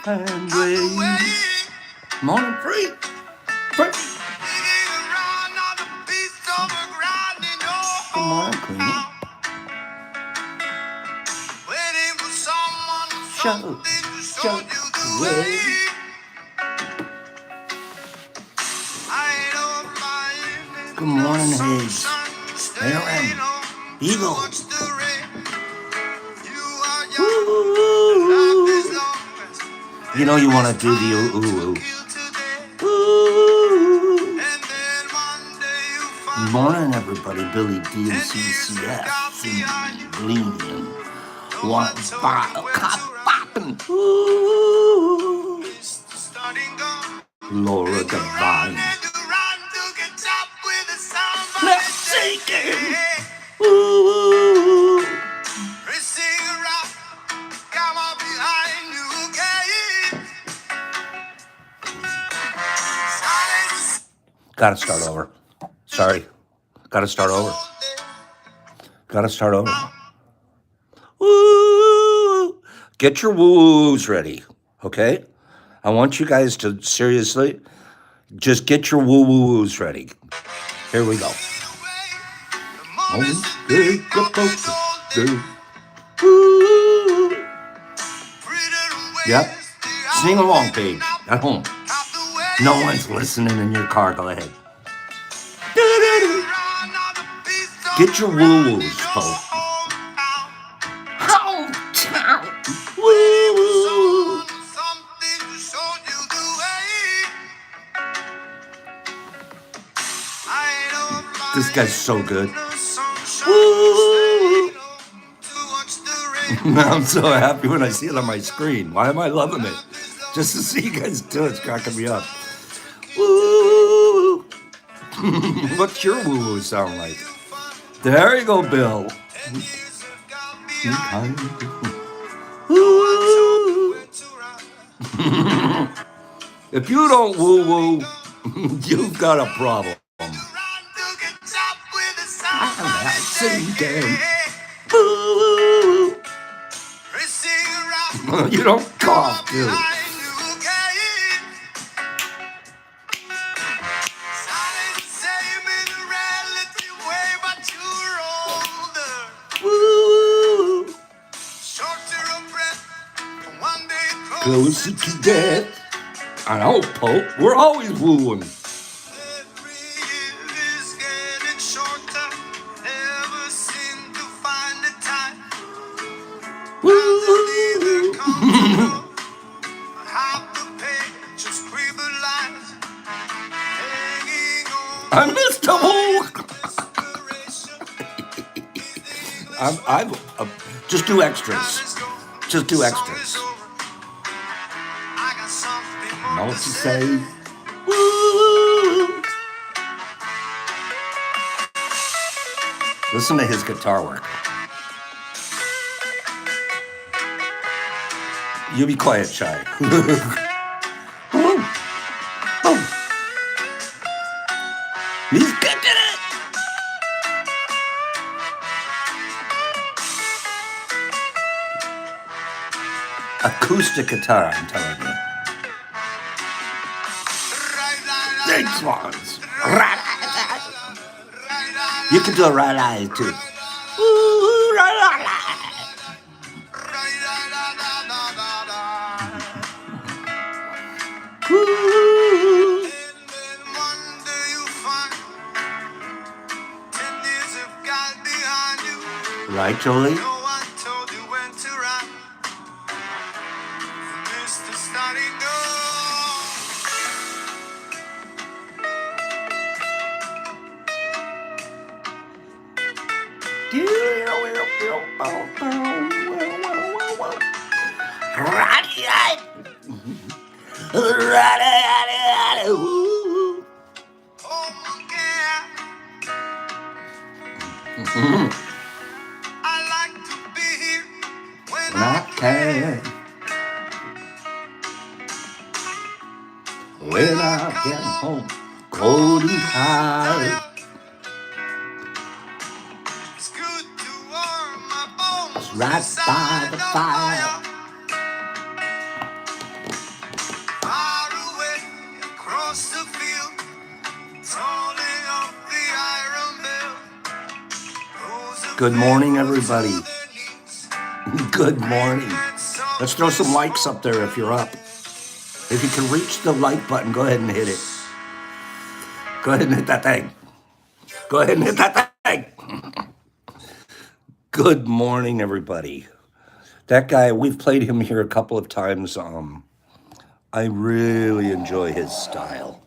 and wave. Morning free. Free. Good morning, Queenie. Show, show the way. Good morning, Hayes. Aaron. Eagle. Ooh. You know you want to do the ooh ooh ooh. Ooh. Good morning, everybody. Billy D and CCF. Cindy, Lean. One bottle cop poppin'. Ooh. Laura Divine. Let's shake it. Ooh. Gotta start over. Sorry. Gotta start over. Gotta start over. Woo! Get your woo-woos ready, okay? I want you guys to seriously just get your woo-woos ready. Here we go. Yep. Sing along, Paige, at home. No one's listening in your car. Go ahead. Get your woo-woos, folks. Hometown woo-woo. This guy's so good. Woo. I'm so happy when I see it on my screen. Why am I loving it? Just to see you guys do it's cracking me up. Woo. What's your woo-woo sound like? There you go, Bill. If you don't woo-woo, you've got a problem. You don't cough, dude. Closer to death. I know, Pope. We're always wooing. I missed the whole. I'm just do extras. Just do extras. Know what to say? Woo. Listen to his guitar work. You be quiet, Shy. He's kicking it. Acoustic guitar, I'm telling you. Big swans. You can do a right eye too. Ooh, right eye. Right, Jolie? When I can, when I get home, cold and tired. It's right by the fire. Good morning, everybody. Good morning. Let's throw some likes up there if you're up. If you can reach the like button, go ahead and hit it. Go ahead and hit that thing. Go ahead and hit that thing. Good morning, everybody. That guy, we've played him here a couple of times. I really enjoy his style.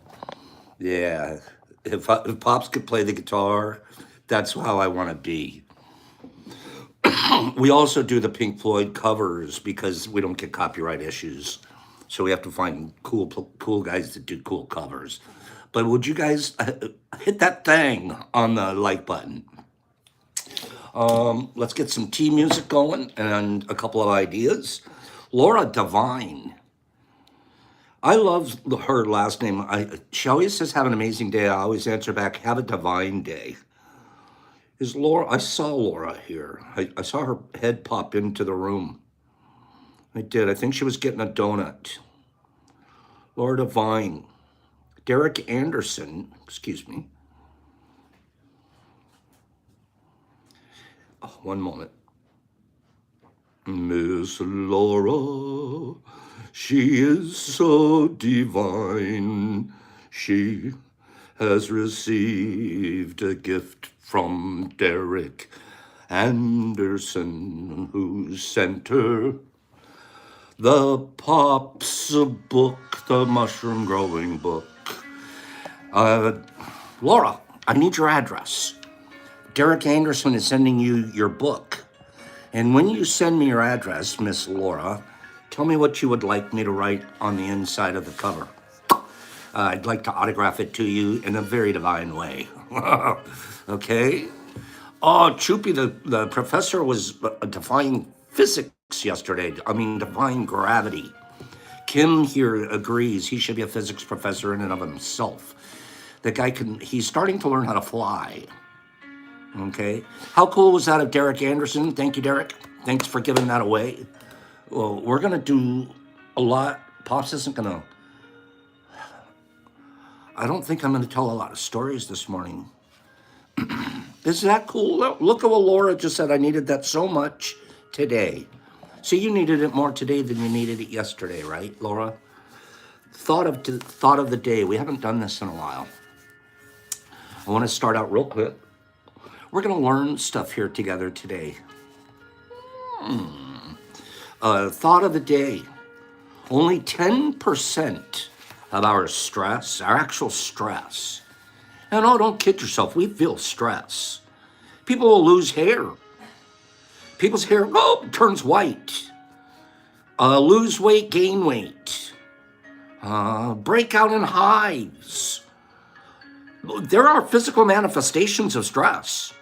Yeah. If Pops could play the guitar, that's how I want to be. We also do the Pink Floyd covers because we don't get copyright issues. So we have to find cool guys that do cool covers. But would you guys hit that thing on the like button? Let's get some tea music going and a couple of ideas. Laura Devine. I love her last name. She always says, have an amazing day. I always answer back, have a divine day. Is Laura? I saw Laura here. I saw her head pop into the room. I did. I think she was getting a donut. Laura Devine. Derek Anderson. Excuse me. Oh, one moment. Miss Laura, she is so divine. She has received a gift from Derek Anderson, who sent her the Pops book, the mushroom growing book. Laura, I need your address. Derek Anderson is sending you your book. And when you send me your address, Miss Laura, tell me what you would like me to write on the inside of the cover. I'd like to autograph it to you in a very divine way. Okay? Oh, Choopy, the professor was defying physics yesterday. Defying gravity. Kim here agrees he should be a physics professor in and of himself. The guy he's starting to learn how to fly. Okay? How cool was that of Derek Anderson? Thank you, Derek. Thanks for giving that away. Well, we're going to do a lot. Pops isn't going to... I don't think I'm going to tell a lot of stories this morning. Is that cool? Look at what Laura just said. I needed that so much today. So you needed it more today than you needed it yesterday, right, Laura? Thought of the day. We haven't done this in a while. I want to start out real quick. We're going to learn stuff here together today. Thought of the day. Only 10% of our stress, our actual stress. And don't kid yourself, we feel stress. People will lose hair. People's hair turns white. Lose weight, gain weight. Break out in hives. There are physical manifestations of stress.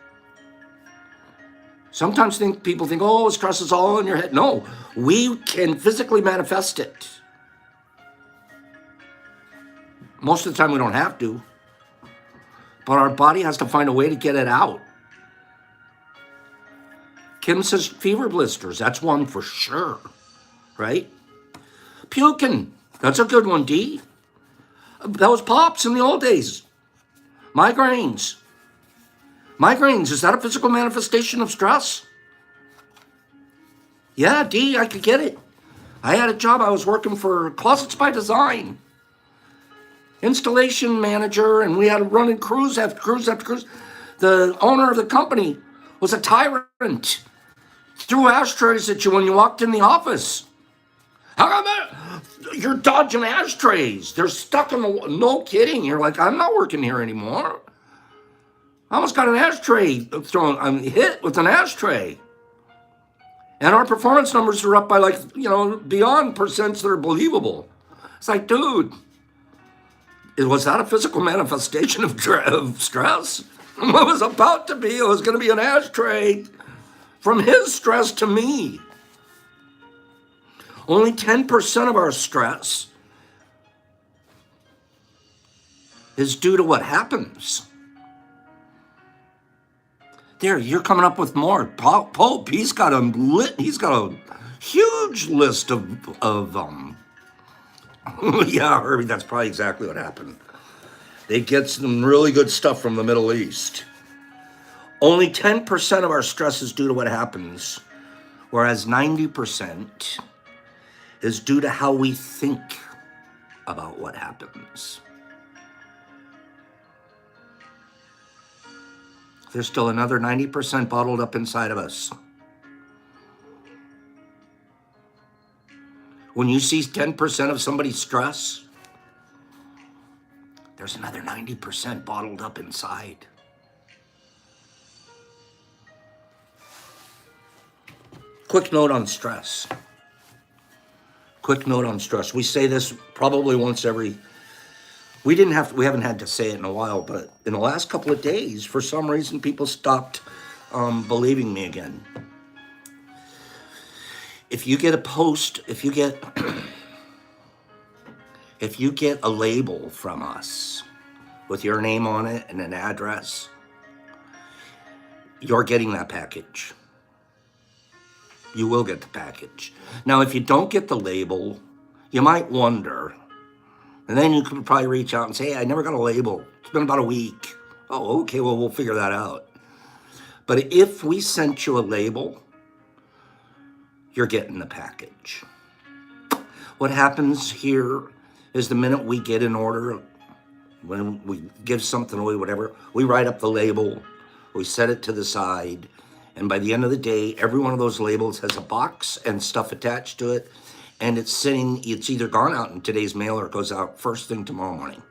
Sometimes people think, stress is all in your head. No, we can physically manifest it. Most of the time we don't have to. But our body has to find a way to get it out. Kim says fever blisters. That's one for sure. Right? Puking. That's a good one, D. That was Pops in the old days. Migraines. Migraines, is that a physical manifestation of stress? Yeah, D, I could get it. I had a job. I was working for Closets by Design. Installation manager, and we had running crews after crews after crews. The owner of the company was a tyrant. Threw ashtrays at you when you walked in the office. How come that? You're dodging ashtrays. They're stuck in the... No kidding. You're like, I'm not working here anymore. I almost got an ashtray thrown. I'm hit with an ashtray. And our performance numbers are up by beyond percents that are believable. It's like, dude, was that a physical manifestation of stress? What was about to be, it was going to be an ashtray from his stress to me. Only 10% of our stress is due to what happens. There, you're coming up with more. Pope, he's got a huge list of yeah, Herbie, that's probably exactly what happened. They get some really good stuff from the Middle East. Only 10% of our stress is due to what happens, whereas 90% is due to how we think about what happens. There's still another 90% bottled up inside of us. When you see 10% of somebody's stress, there's another 90% bottled up inside. Quick note on stress. Quick note on stress. We say this probably once every. We haven't had to say it in a while, but in the last couple of days, for some reason, people stopped believing me again. If you get a post, if you get a label from us with your name on it and an address, you're getting that package. You will get the package. Now, if you don't get the label, you might wonder. And then you could probably reach out and say, hey, I never got a label. It's been about a week. Oh, okay, well, we'll figure that out. But if we sent you a label, you're getting the package. What happens here is the minute we get an order, when we give something away, whatever, we write up the label, we set it to the side, and by the end of the day, every one of those labels has a box and stuff attached to it, and it's either gone out in today's mail or it goes out first thing tomorrow morning.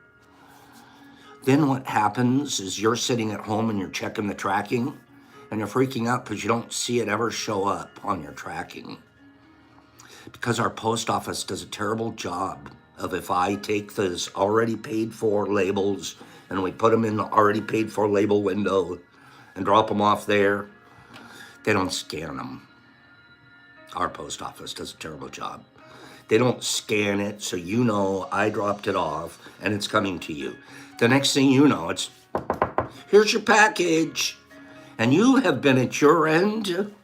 Then what happens is you're sitting at home and you're checking the tracking, and you're freaking out because you don't see it ever show up on your tracking. Because our post office does a terrible job of, if I take those already paid for labels and we put them in the already paid for label window and drop them off there, they don't scan them. Our post office does a terrible job. They don't scan it so you know I dropped it off and it's coming to you. The next thing you know, it's, here's your package. And you have been at your end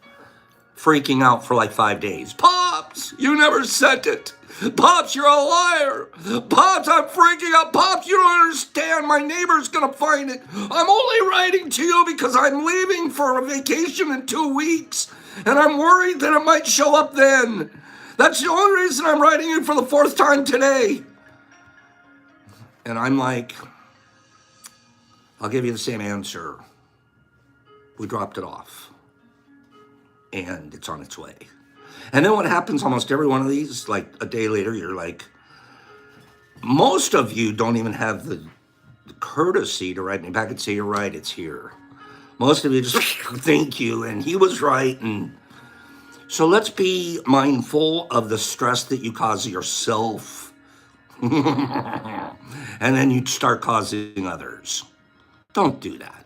freaking out for like 5 days. Pops, you never sent it. Pops, you're a liar. Pops, I'm freaking out. Pops, you don't understand. My neighbor's gonna find it. I'm only writing to you because I'm leaving for a vacation in 2 weeks, and I'm worried that it might show up then. That's the only reason I'm writing you for the 4th time today. And I'm like, I'll give you the same answer. We dropped it off, and it's on its way. And then what happens almost every one of these, like a day later, you're like, most of you don't even have the courtesy to write me back and say, you're right, it's here. Most of you just thank you, and he was right. And so let's be mindful of the stress that you cause yourself. And then you start causing others. Don't do that.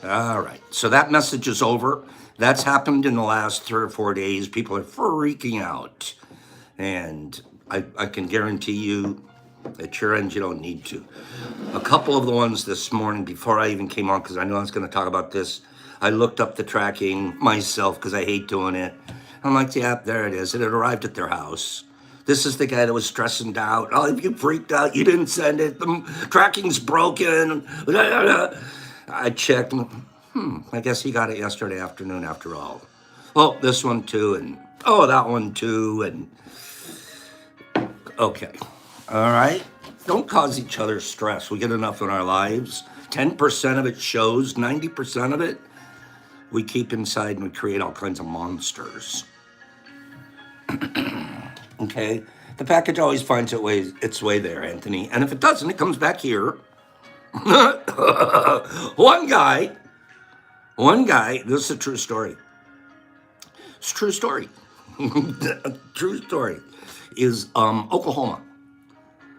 All right, so that message is over. That's happened in the last 3 or 4 days. People are freaking out. And I can guarantee you at your end, you don't need to. A couple of the ones this morning, before I even came on, because I knew I was going to talk about this, I looked up the tracking myself because I hate doing it. I'm like, yeah, there it is. It had arrived at their house. This is the guy that was stressing out. Oh, if you freaked out, you didn't send it. The tracking's broken. I checked. I guess he got it yesterday afternoon after all. Oh, this one too, and oh, that one too, and okay. All right. Don't cause each other stress. We get enough in our lives. 10% of it shows, 90% of it we keep inside and we create all kinds of monsters. Okay? The package always finds its way there, Anthony. And if it doesn't, it comes back here. One guy, this is a true story. It's a true story. True story is Oklahoma.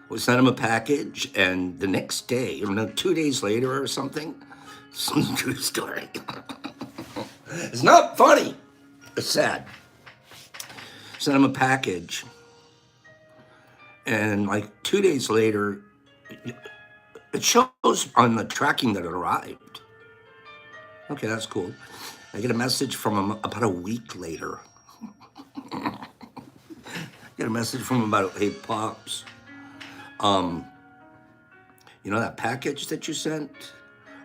We sent him a package, and the next day, 2 days later or something, some true story. It's not funny. It's sad. Sent him a package, and like 2 days later, it shows on the tracking that it arrived. Okay, that's cool. I get a message from him about a week later. Get a message from him about, hey, Pops, you know that package that you sent?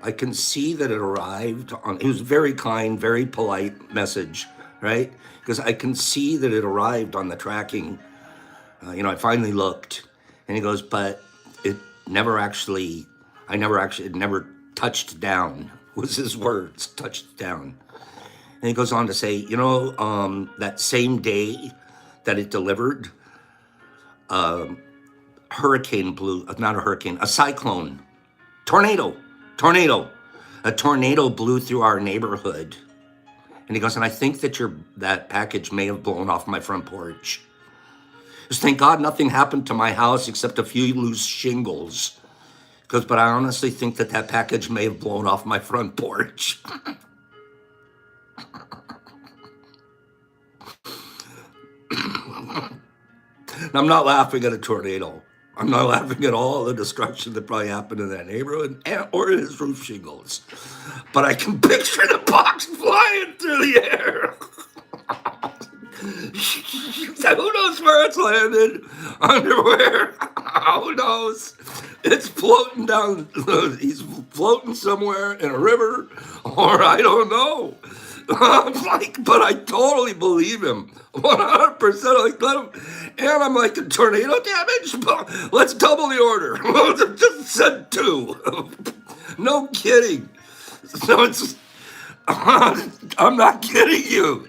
I can see that it arrived on, it was a very kind, very polite message, right? Because I can see that it arrived on the tracking. I finally looked, and he goes, but it never actually, it never touched down, was his words, touched down. And he goes on to say, that same day that it delivered, hurricane blew, not a hurricane, a cyclone, tornado, tornado. A tornado blew through our neighborhood. And he goes, and I think that package may have blown off my front porch. Just thank God nothing happened to my house except a few loose shingles. He goes, but I honestly think that package may have blown off my front porch. And I'm not laughing at a tornado. I'm not laughing at all the destruction that probably happened in that neighborhood or in his roof shingles. But I can picture the box flying through the air. Who knows where it's landed? Underwear? Who knows? It's floating down. He's floating somewhere in a river, or I don't know. But I totally believe him. 100%. Like, let him, and I'm like, tornado damage? Let's double the order. Just said 2. No kidding. So I'm not kidding you.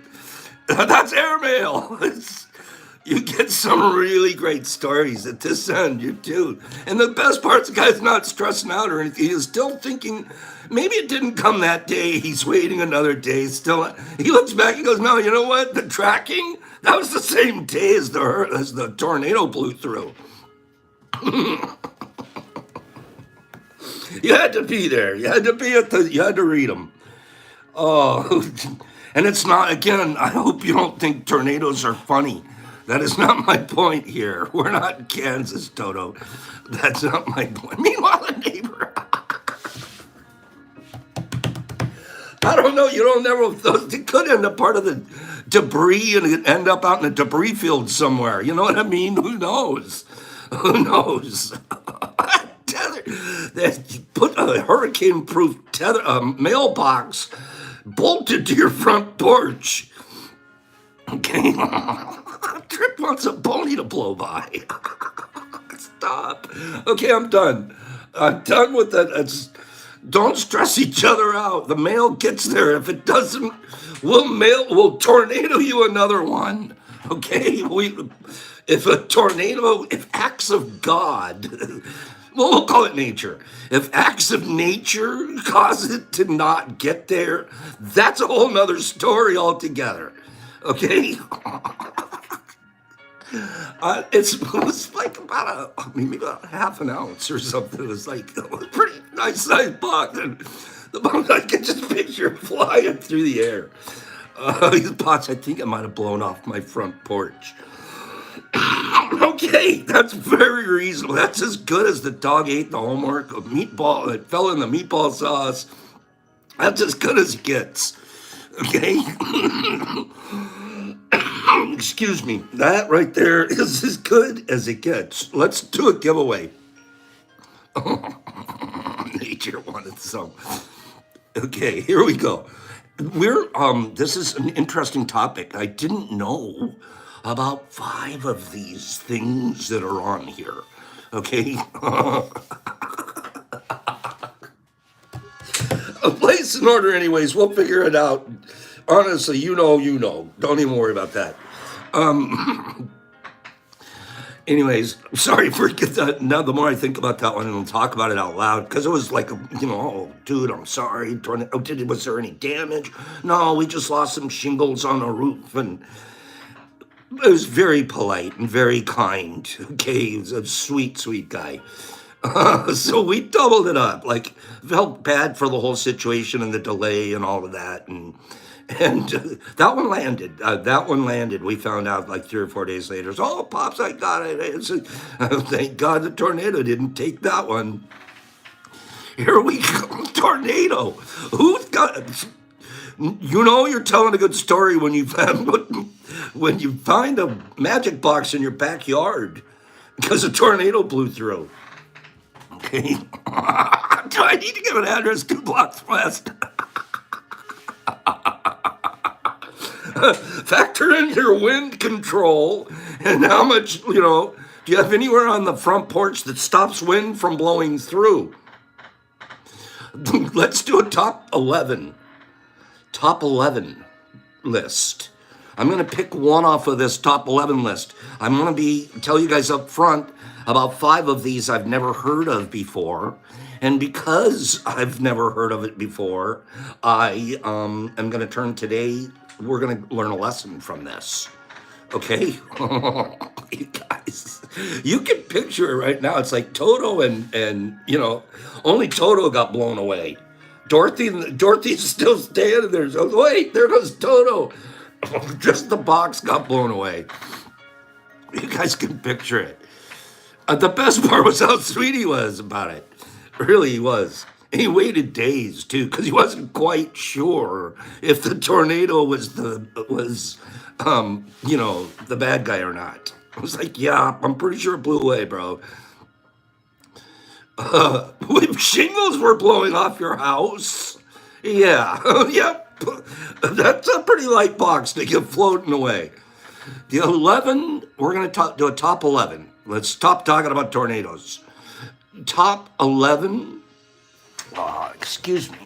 That's airmail. You get some really great stories at this end, you do. And the best part's the guy's not stressing out or anything. He's still thinking, maybe it didn't come that day. He's waiting another day. Still, he looks back and goes, no, you know what? The tracking, that was the same day as the tornado blew through. You had to be there. You had to be you had to read them. Oh, and it's not, again, I hope you don't think tornadoes are funny. That is not my point here. We're not in Kansas, Toto. That's not my point. Meanwhile, a neighbor. I don't know. You don't never. It could end up part of the debris and end up out in a debris field somewhere. You know what I mean? Who knows? Who knows? They put a hurricane-proof mailbox bolted to your front porch. Okay. Trip wants a pony to blow by. Stop. Okay, I'm done. I'm done with that. Don't stress each other out. The mail gets there. If it doesn't, we'll tornado you another one. Okay? If acts of God, we'll call it nature. If acts of nature cause it to not get there, that's a whole nother story altogether. Okay? It was like maybe about half an ounce or something. It was like a pretty nice sized box. And the box, I could just picture it flying through the air. These pots, I think it might have blown off my front porch. Okay, that's very reasonable. That's as good as the dog ate the homework of meatball. It fell in the meatball sauce. That's as good as it gets. Okay? Excuse me. That right there is as good as it gets. Let's do a giveaway. Nature wanted some. Okay, here we go. This is an interesting topic. I didn't know about 5 of these things that are on here. Okay? A place in order anyways. We'll figure it out. Honestly, you know. Don't even worry about that. Anyways, sorry for that. Now, the more I think about that one and I'll talk about it out loud, because it was like, oh, dude, I'm sorry. Was there any damage? No, we just lost some shingles on the roof. And it was very polite and very kind. Okay, he was a sweet, sweet guy. So we doubled it up. Like, felt bad for the whole situation and the delay and all of that. And that one landed. We found out like 3 or 4 days later. So, oh, Pops, I got it. Thank God the tornado didn't take that one. Here we go. Tornado. Who's got it? You're telling a good story when you find a magic box in your backyard because a tornado blew through. Okay. Do I need to give an address 2 blocks west? Factor in your wind control and how much, do you have anywhere on the front porch that stops wind from blowing through? Let's do a top 11 list. I'm going to pick one off of this top 11 list. I'm going to tell you guys up front about 5 of these I've never heard of before. And because I've never heard of it before, I am going to turn today, we're going to learn a lesson from this. Okay? You guys, you can picture it right now. It's like Toto and only Toto got blown away. Dorothy's still standing there. So, wait, there goes Toto. Just the box got blown away. You guys can picture it. The best part was how sweet he was about it. Really, he was. And he waited days too, because he wasn't quite sure if the tornado was the bad guy or not. I was like, yeah, I'm pretty sure it blew away, bro. If shingles were blowing off your house, yeah, yep. That's a pretty light box to get floating away. The 11, we're going to do a top 11. Let's stop talking about tornadoes. Top 11. Excuse me.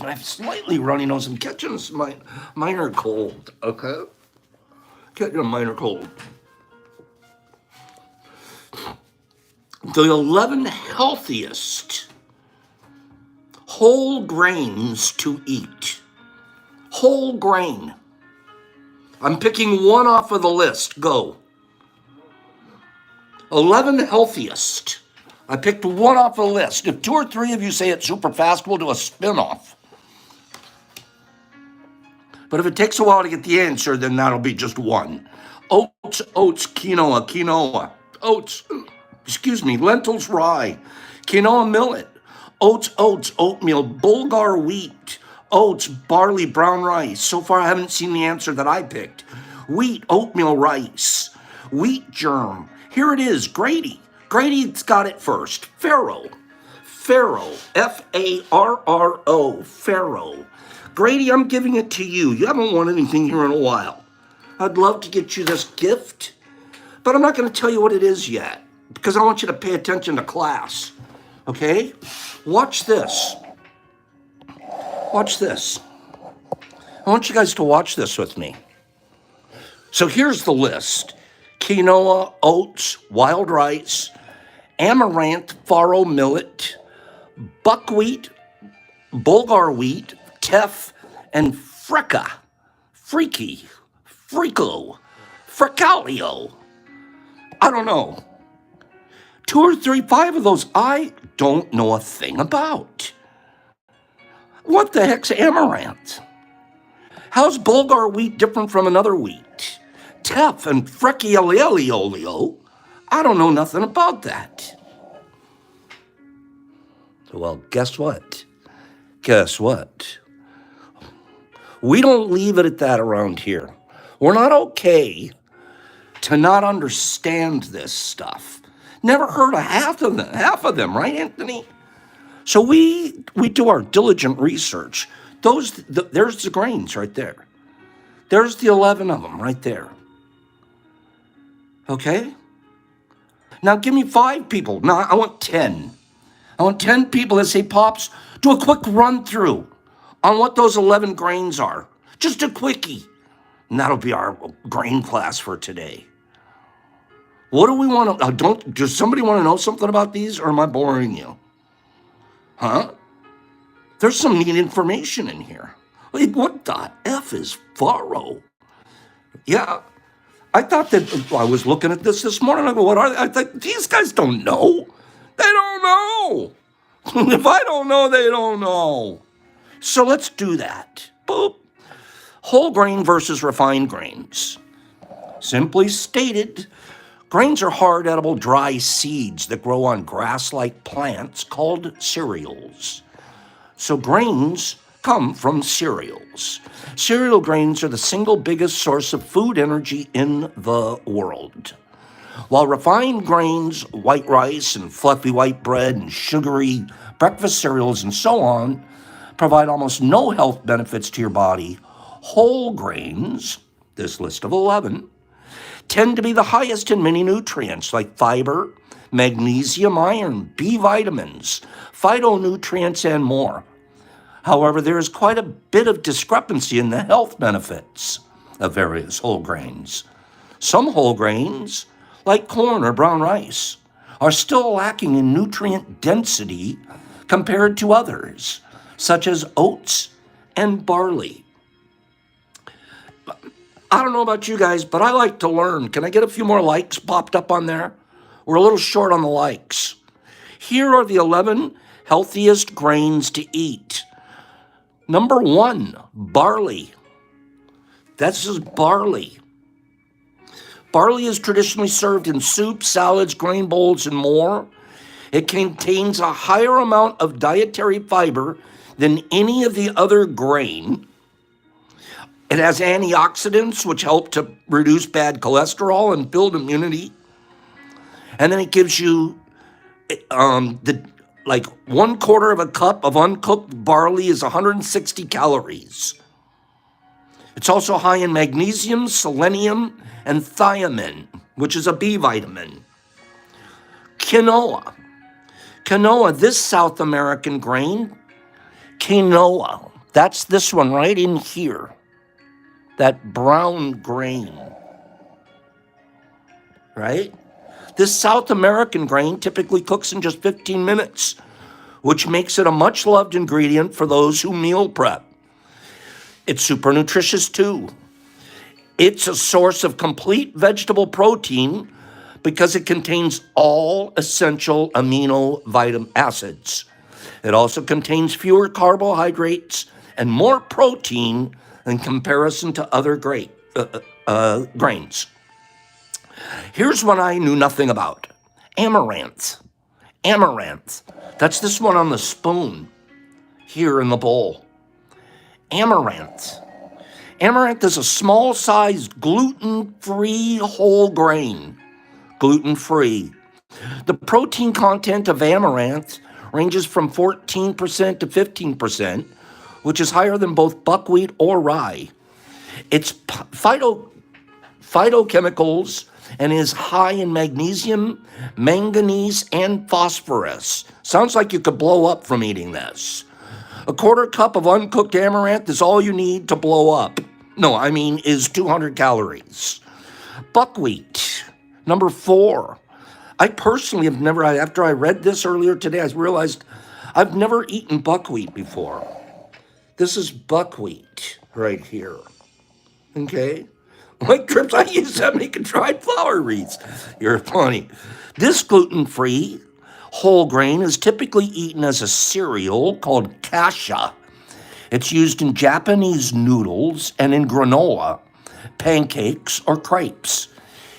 I have slightly runny nose. I'm catching a minor cold. Okay, catching a minor cold. The 11 healthiest whole grains to eat. Whole grain. I'm picking one off of the list. Go. 11 healthiest. I picked one off the list. If 2 or 3 of you say it super fast, we'll do a spin-off. But if it takes a while to get the answer, then that'll be just one. Oats, quinoa. Oats, lentils, rye. Quinoa, millet. Oats, oatmeal, Bulgar wheat. Oats, barley, brown rice. So far, I haven't seen the answer that I picked. Wheat, oatmeal, rice. Wheat germ. Here it is, Grady. Grady's got it first. Farro, F-A-R-R-O, farro. Grady, I'm giving it to you. You haven't won anything here in a while. I'd love to get you this gift, but I'm not going to tell you what it is yet because I want you to pay attention to class. Okay? Watch this. Watch this. I want you guys to watch this with me. So here's the list. Quinoa, oats, wild rice, amaranth, farro, millet, buckwheat, Bulgar wheat, teff, and freca, frico, fricalio. I don't know. 2 or 3, 5 of those I don't know a thing about. What the heck's amaranth? How's Bulgar wheat different from another wheat? Teff and fricalio, I don't know nothing about that. Well, guess what? We don't leave it at that around here. We're not okay to not understand this stuff. Never heard of half of them, right, Anthony? So we do our diligent research. There's the grains right there. There's the 11 of them right there. Okay? Now give me 5 people. No, I want 10. I want 10 people that say, Pops, do a quick run through on what those 11 grains are. Just a quickie. And that'll be our grain class for today. What do we want to, does somebody want to know something about these or am I boring you? Huh? There's some neat information in here. Like, what the F is farro? Yeah, I thought that, I was looking at this morning, I go, what are they? I thought, these guys don't know. They don't know. If I don't know, they don't know. So let's do that. Boop. Whole grain versus refined grains. Simply stated, grains are hard, edible, dry seeds that grow on grass-like plants called cereals. So grains come from cereals. Cereal grains are the single biggest source of food energy in the world. While refined grains, white rice and fluffy white bread and sugary breakfast cereals and so on provide almost no health benefits to your body, whole grains, this list of 11, tend to be the highest in many nutrients like fiber, magnesium, iron, B vitamins, phytonutrients, and more. However, there is quite a bit of discrepancy in the health benefits of various whole grains. Some whole grains, like corn or brown rice, are still lacking in nutrient density compared to others, such as oats and barley. I don't know about you guys, but I like to learn. Can I get a few more likes popped up on there? We're a little short on the likes. Here are the 11 healthiest grains to eat. Number 1, barley. This is barley. Barley is traditionally served in soups, salads, grain bowls, and more. It contains a higher amount of dietary fiber than any of the other grain. It has antioxidants, which help to reduce bad cholesterol and build immunity. And then it gives you like 1/4 of a cup of uncooked barley is 160 calories. It's also high in magnesium, selenium, and thiamine, which is a B vitamin. Quinoa. Quinoa, this South American grain, quinoa, that's this one right in here. That brown grain, right? This South American grain typically cooks in just 15 minutes, which makes it a much loved ingredient for those who meal prep. It's super nutritious too. It's a source of complete vegetable protein because it contains all essential amino acids. It also contains fewer carbohydrates and more protein in comparison to other grains. Here's one I knew nothing about. Amaranth. Amaranth. That's this one on the spoon here in the bowl. Amaranth. Amaranth is a small-sized gluten-free whole grain. Gluten-free. The protein content of amaranth ranges from 14% to 15%, which is higher than both buckwheat or rye. It's phytochemicals and is high in magnesium, manganese, and phosphorus. Sounds like you could blow up from eating this. 1/4 cup of uncooked amaranth is all you need to blow up. Is 200 calories. Buckwheat, number 4. I personally have never, after I read this earlier today, I realized I've never eaten buckwheat before. This is buckwheat right here. Okay? Like trips I used to make dried flour wreaths. You're funny. This gluten-free whole grain is typically eaten as a cereal called kasha. It's used in Japanese noodles and in granola, pancakes, or crepes.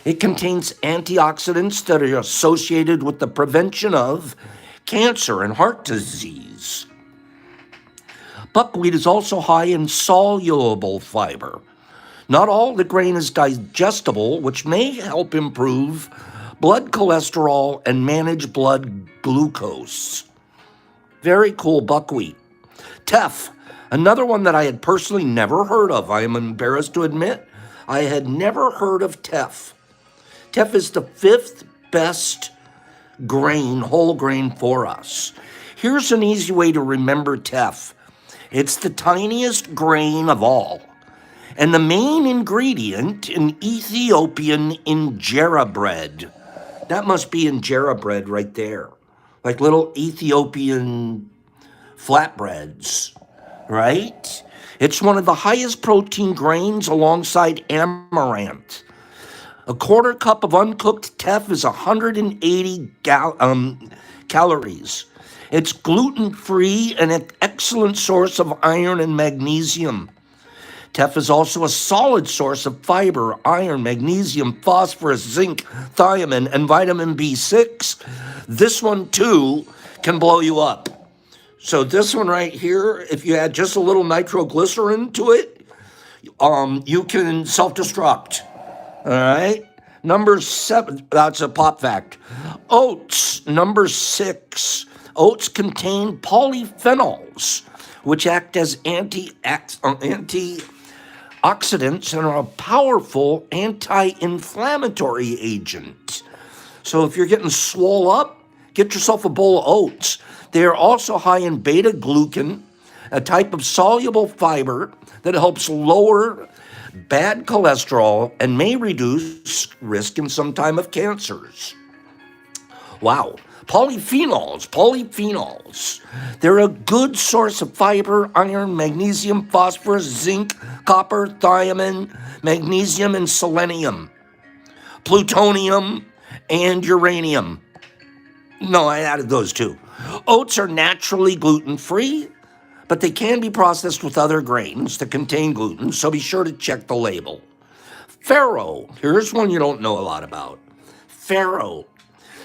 It contains antioxidants that are associated with the prevention of cancer and heart disease. Buckwheat is also high in soluble fiber. Not all the grain is digestible, which may help improve blood cholesterol and manage blood glucose. Very cool, buckwheat. Teff, another one that I had personally never heard of. I am embarrassed to admit I had never heard of teff. Teff is the 5th best grain, whole grain for us. Here's an easy way to remember teff. It's the tiniest grain of all, and the main ingredient in Ethiopian injera bread. That must be injera bread right there, like little Ethiopian flatbreads, right? It's one of the highest protein grains alongside amaranth. 1/4 cup of uncooked teff is 180 calories. It's gluten-free and an excellent source of iron and magnesium. Teff is also a solid source of fiber, iron, magnesium, phosphorus, zinc, thiamine, and vitamin B6. This one, too, can blow you up. So this one right here, if you add just a little nitroglycerin to it, you can self-destruct. All right? Number 7, that's a pop fact. Oats, number 6. Oats contain polyphenols, which act as antioxidants and are a powerful anti-inflammatory agent. So if you're getting swole up, get yourself a bowl of oats. They are also high in beta-glucan, a type of soluble fiber that helps lower bad cholesterol and may reduce risk in some time of cancers. Wow. Polyphenols. They're a good source of fiber, iron, magnesium, phosphorus, zinc, copper, thiamine, magnesium, and selenium, plutonium, and uranium. No, I added those too. Oats are naturally gluten-free, but they can be processed with other grains that contain gluten, so be sure to check the label. Farro. Here's one you don't know a lot about. Farro.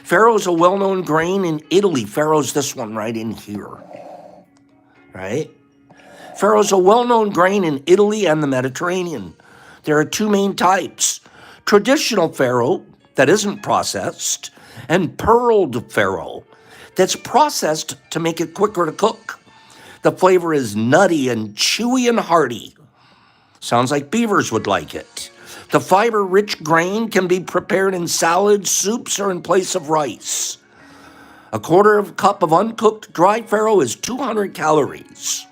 Farro is a well-known grain in Italy. Farro's this one right in here. Right? Farro is a well-known grain in Italy and the Mediterranean. There are 2 main types. Traditional farro, that isn't processed, and pearled farro, that's processed to make it quicker to cook. The flavor is nutty and chewy and hearty. Sounds like beavers would like it. The fiber-rich grain can be prepared in salads, soups, or in place of rice. A quarter of a cup of uncooked dry farro is 200 calories.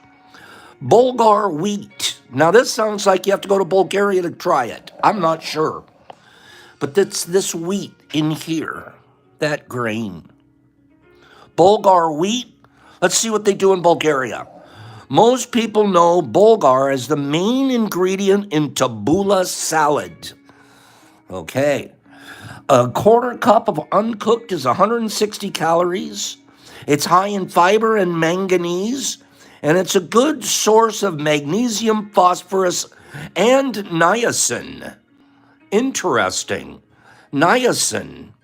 Bulgar wheat. Now this sounds like you have to go to Bulgaria to try it. I'm not sure. But it's this wheat in here, that grain. Bulgar wheat. Let's see what they do in Bulgaria. Most people know bulgur as the main ingredient in tabbouleh salad. Okay. A quarter cup of uncooked is 160 calories. It's high in fiber and manganese, and it's a good source of magnesium, phosphorus, and niacin. Interesting. Niacin.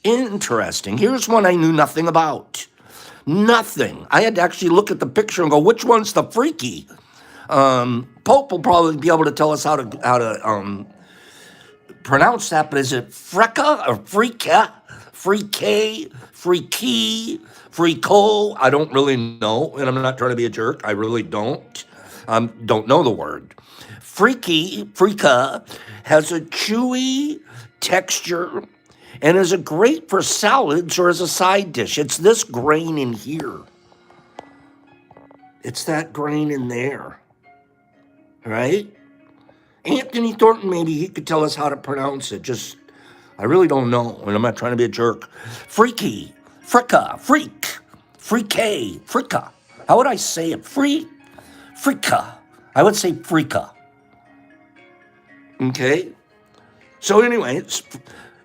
Interesting. Here's one I knew nothing about. Nothing. I had to actually look at the picture and go, which one's the freaky? Pope will probably be able to tell us how to pronounce that, but is it Freka or Freaka? Freaky, Freako? I don't really know, and I'm not trying to be a jerk. I really don't. Don't know the word. Freaka, has a chewy texture and is a great for salads or as a side dish. It's this grain in here. It's that grain in there, right? Anthony Thornton, maybe he could tell us how to pronounce it. I really don't know, and I'm not trying to be a jerk. Freaky, fricka, freak, freakay, fricka. How would I say it? Fricka. I would say fricka. Okay? So anyway,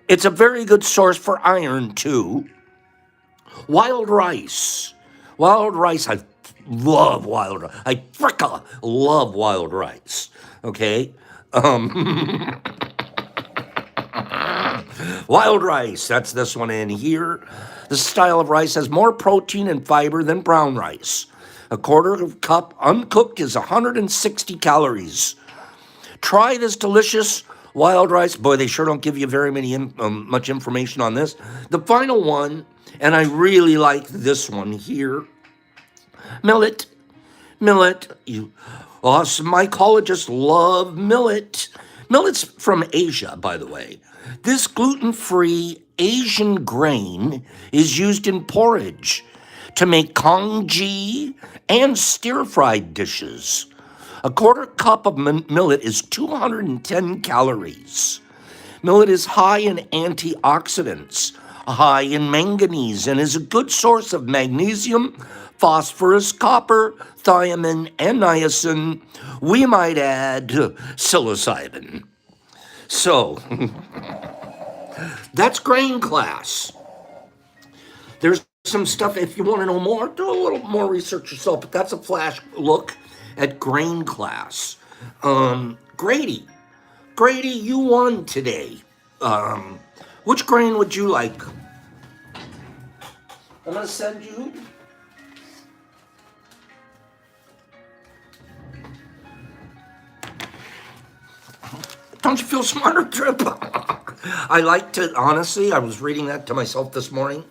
it's a very good source for iron, too. Wild rice. I love wild rice. I fricka love wild rice. Okay? Wild rice, that's this one in here. This style of rice has more protein and fiber than brown rice. A quarter of a cup uncooked is 160 calories. Try this delicious wild rice. Boy, they sure don't give you very much information on this. The final one, and I really like this one here. Millet. Mycologists love millet. Millet's from Asia, by the way. This gluten-free Asian grain is used in porridge to make congee and stir-fried dishes. A quarter cup of millet is 210 calories. Millet is high in antioxidants, high in manganese, and is a good source of magnesium, phosphorus, copper, thiamine, and niacin. We might add psilocybin. So, that's grain class. There's some stuff, if you want to know more, do a little more research yourself, but that's a flash look at grain class. Grady, you won today. Which grain would you like? I'm going to send you... Don't you feel smarter, Trip? I like to, honestly, I was reading that to myself this morning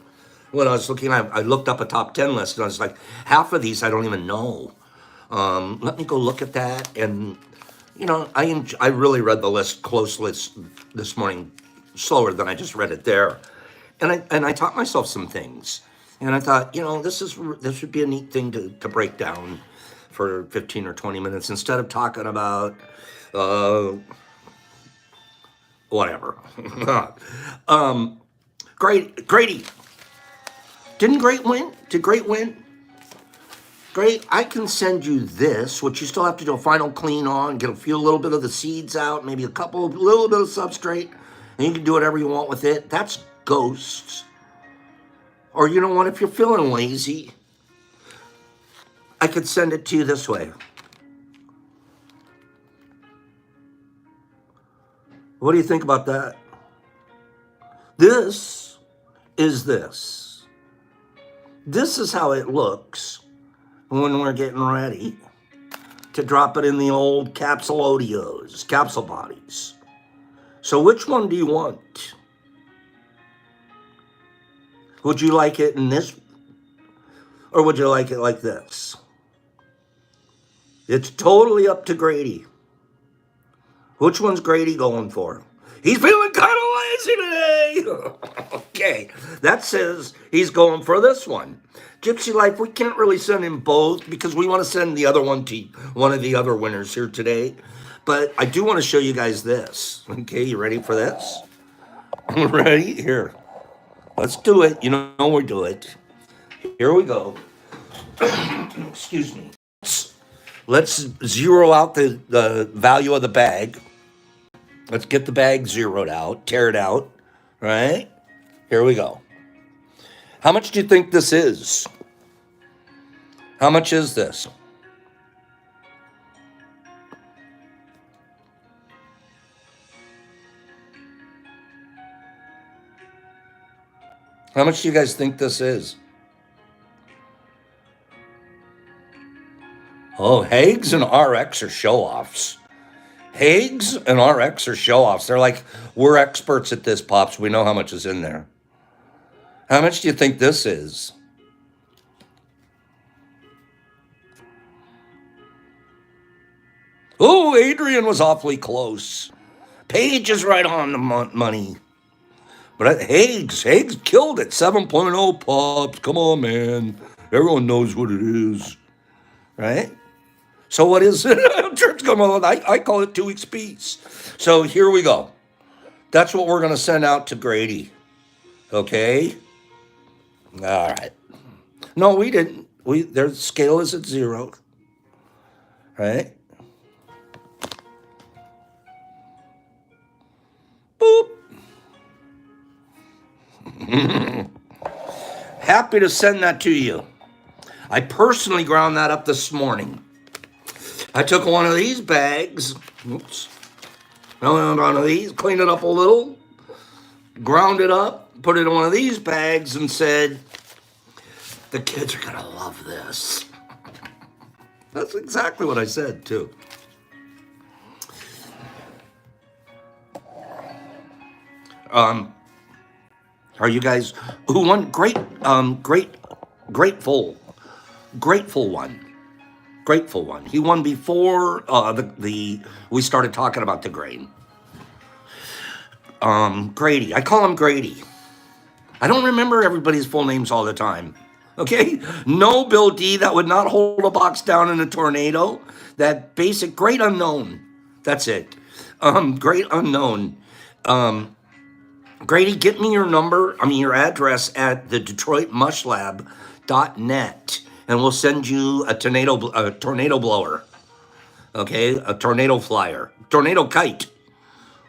when I was looking, I looked up a top 10 list and I was like, half of these I don't even know. Let me go look at that. And, I really read the list closely this morning, slower than I just read it there. And I taught myself some things. And I thought, this would be a neat thing to break down for 15 or 20 minutes instead of talking about whatever. Grady. Didn't Great win? Did Great win? Great. I can send you this, which you still have to do a final clean on, get a little bit of the seeds out, maybe little bit of substrate, and you can do whatever you want with it. That's Ghosts. Or you know what? If you're feeling lazy, I could send it to you this way. What do you think about that? This is this. This is how it looks when we're getting ready to drop it in the old capsule bodies. So which one do you want? Would you like it in this, or would you like it like this? It's totally up to Grady. Which one's Grady going for? He's feeling kind of lazy today. Okay, that says he's going for this one. Gypsy Life, we can't really send him both because we want to send the other one to one of the other winners here today. But I do want to show you guys this. Okay, you ready for this? Ready? Here. Let's do it. You know we do it. Here we go. Excuse me. Let's zero out the value of the bag. Let's get the bag zeroed out, tear it out, right? Here we go. How much do you think this is? How much is this? How much do you guys think this is? Oh, Hags and RX are show-offs. Hags and RX are show-offs. They're like, we're experts at this, Pops. We know how much is in there. How much do you think this is? Oh, Adrian was awfully close. Paige is right on the money. But Hags killed it. 7.0 Pops. Come on, man. Everyone knows what it is. Right? So what is it? Church come on. I call it 2 weeks peace. So here we go. That's what we're going to send out to Grady. Okay? All right. No, we didn't. Their scale is at 0. Right? Boop. Happy to send that to you. I personally ground that up this morning. I took one of these bags. Oops. One of these, cleaned it up a little, ground it up, put it in one of these bags, and said, the kids are going to love this. That's exactly what I said, too. Are you guys who won? Grateful one. He won before we started talking about the grain. Grady. I call him Grady. I don't remember everybody's full names all the time. Okay? No, Bill D, that would not hold a box down in a tornado. That basic great unknown. That's it. Great unknown. Grady, get me your address at the DetroitMushLab.net, and we'll send you a tornado blower. Okay? A tornado flyer. Tornado kite.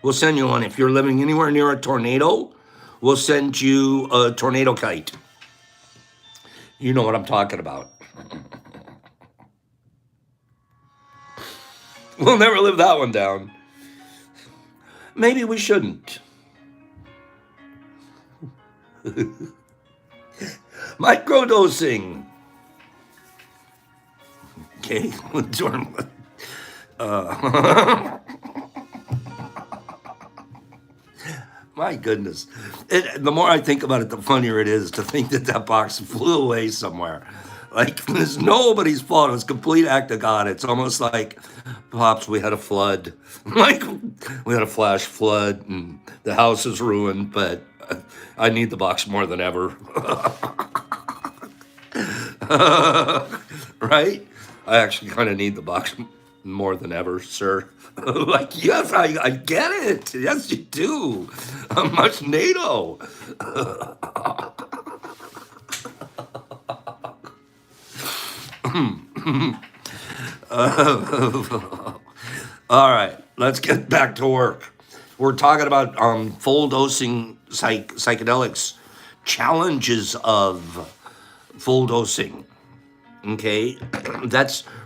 We'll send you one. If you're living anywhere near a tornado, we'll send you a tornado kite. You know what I'm talking about. We'll never live that one down. Maybe we shouldn't. Microdosing. Okay. My goodness. The more I think about it, the funnier it is to think that that box flew away somewhere. Like, it's nobody's fault. It was a complete act of God. It's almost like, Pops, we had a flood. Like, we had a flash flood and the house is ruined, but I need the box more than ever. Right? I actually kind of need the box more than ever, sir. Like, yes, I get it. Yes, you do. Much NATO. All right, let's get back to work. We're talking about full dosing psychedelics, challenges of full dosing. Okay,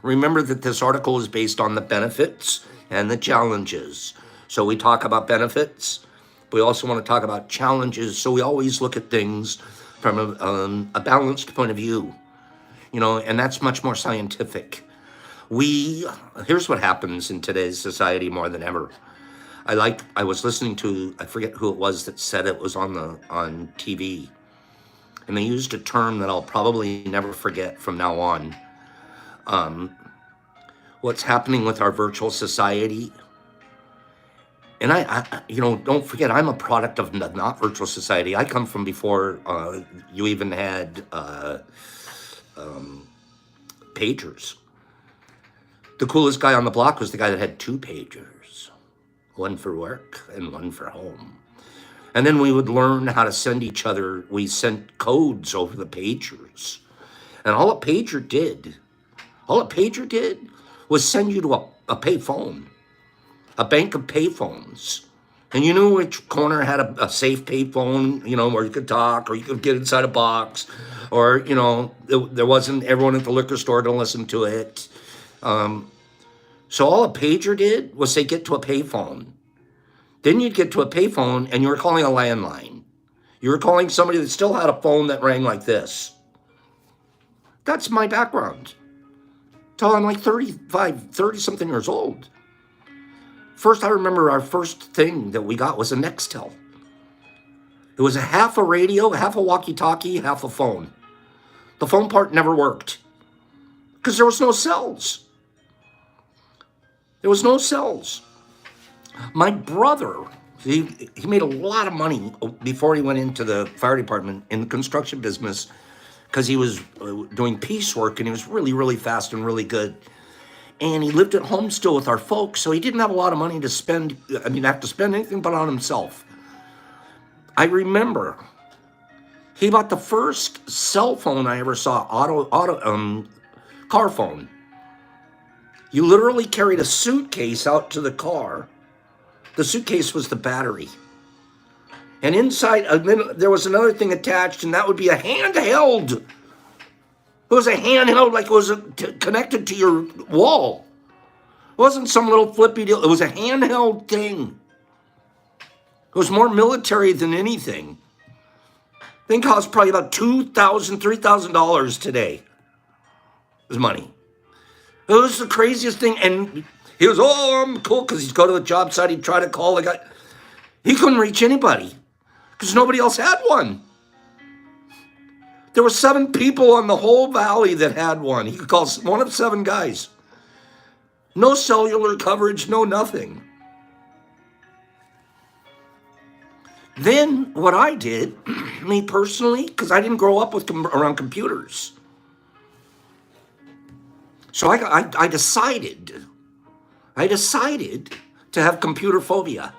remember that this article is based on the benefits and the challenges. So we talk about benefits. We also want to talk about challenges. So we always look at things from a balanced point of view, and that's much more scientific. Here's what happens in today's society more than ever. I was listening to, I forget who it was that said it was on TV. And they used a term that I'll probably never forget from now on. What's happening with our virtual society. And I don't forget, I'm a product of not virtual society. I come from before you even had pagers. The coolest guy on the block was the guy that had 2 pagers, one for work and one for home. And then we would learn how to send each other. We sent codes over the pagers. And all a pager did was send you to a pay phone, a bank of pay phones. And you knew which corner had a safe pay phone, where you could talk or you could get inside a box or, there wasn't everyone at the liquor store to listen to it. So all a pager did was say, get to a pay phone. Then you'd get to a payphone and you were calling a landline. You were calling somebody that still had a phone that rang like this. That's my background. Till I'm like 30-something years old. First, I remember our first thing that we got was a Nextel. It was a half a radio, half a walkie-talkie, half a phone. The phone part never worked because there was no cells. There was no cells. My brother, he made a lot of money before he went into the fire department in the construction business because he was doing piecework and he was really, really fast and really good. And he lived at home still with our folks, so he didn't have a lot of money to spend. Have to spend anything but on himself. I remember he bought the first cell phone I ever saw, car phone. You literally carried a suitcase out to the car. The suitcase was the battery. And inside, there was another thing attached, and that would be a handheld. It was a handheld, like it was connected to your wall. It wasn't some little flippy deal. It was a handheld thing. It was more military than anything. Thing cost probably about $2,000, $3,000 today. It was money. It was the craziest thing, and he was, I'm cool, because he'd go to the job site, he'd try to call the guy. He couldn't reach anybody, because nobody else had one. There were 7 people on the whole valley that had one. He could call one of 7 guys. No cellular coverage, no nothing. Then what I did, me personally, because I didn't grow up around computers. So I decided to have computer phobia.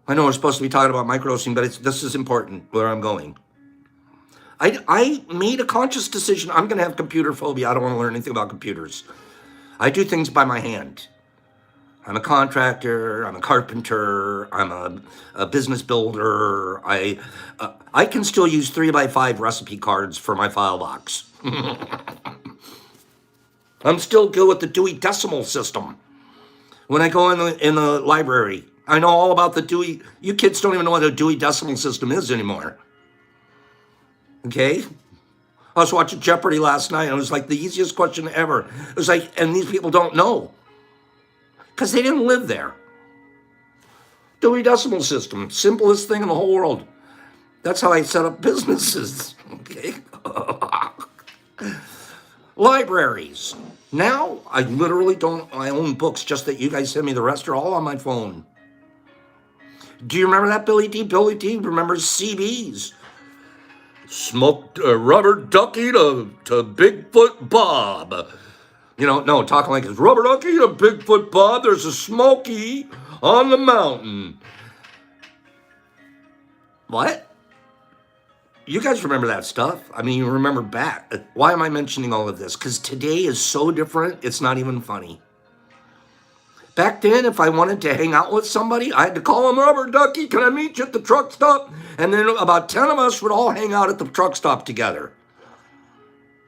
I know we're supposed to be talking about microdosing, but this is important where I'm going. I made a conscious decision. I'm going to have computer phobia. I don't want to learn anything about computers. I do things by my hand. I'm a contractor. I'm a carpenter. I'm a business builder. I can still use 3x5 recipe cards for my file box. I'm still good with the Dewey Decimal System. When I go in the library, I know all about the Dewey. You kids don't even know what a Dewey Decimal System is anymore. Okay? I was watching Jeopardy last night, and it was like the easiest question ever. It was like, and these people don't know. Because they didn't live there. Dewey Decimal System, simplest thing in the whole world. That's how I set up businesses. Okay. Libraries. Now I literally don't. I own books just that you guys send me. The rest are all on my phone. Do you remember that, Billy D? Billy D remembers CBs. Smoked rubber ducky to Bigfoot Bob. No, talking like it's rubber ducky to Bigfoot Bob. There's a Smoky on the mountain. What? You guys remember that stuff? I mean, you remember back. Why am I mentioning all of this? Because today is so different, it's not even funny. Back then, if I wanted to hang out with somebody, I had to call them, Rubber Ducky, can I meet you at the truck stop? And then about 10 of us would all hang out at the truck stop together.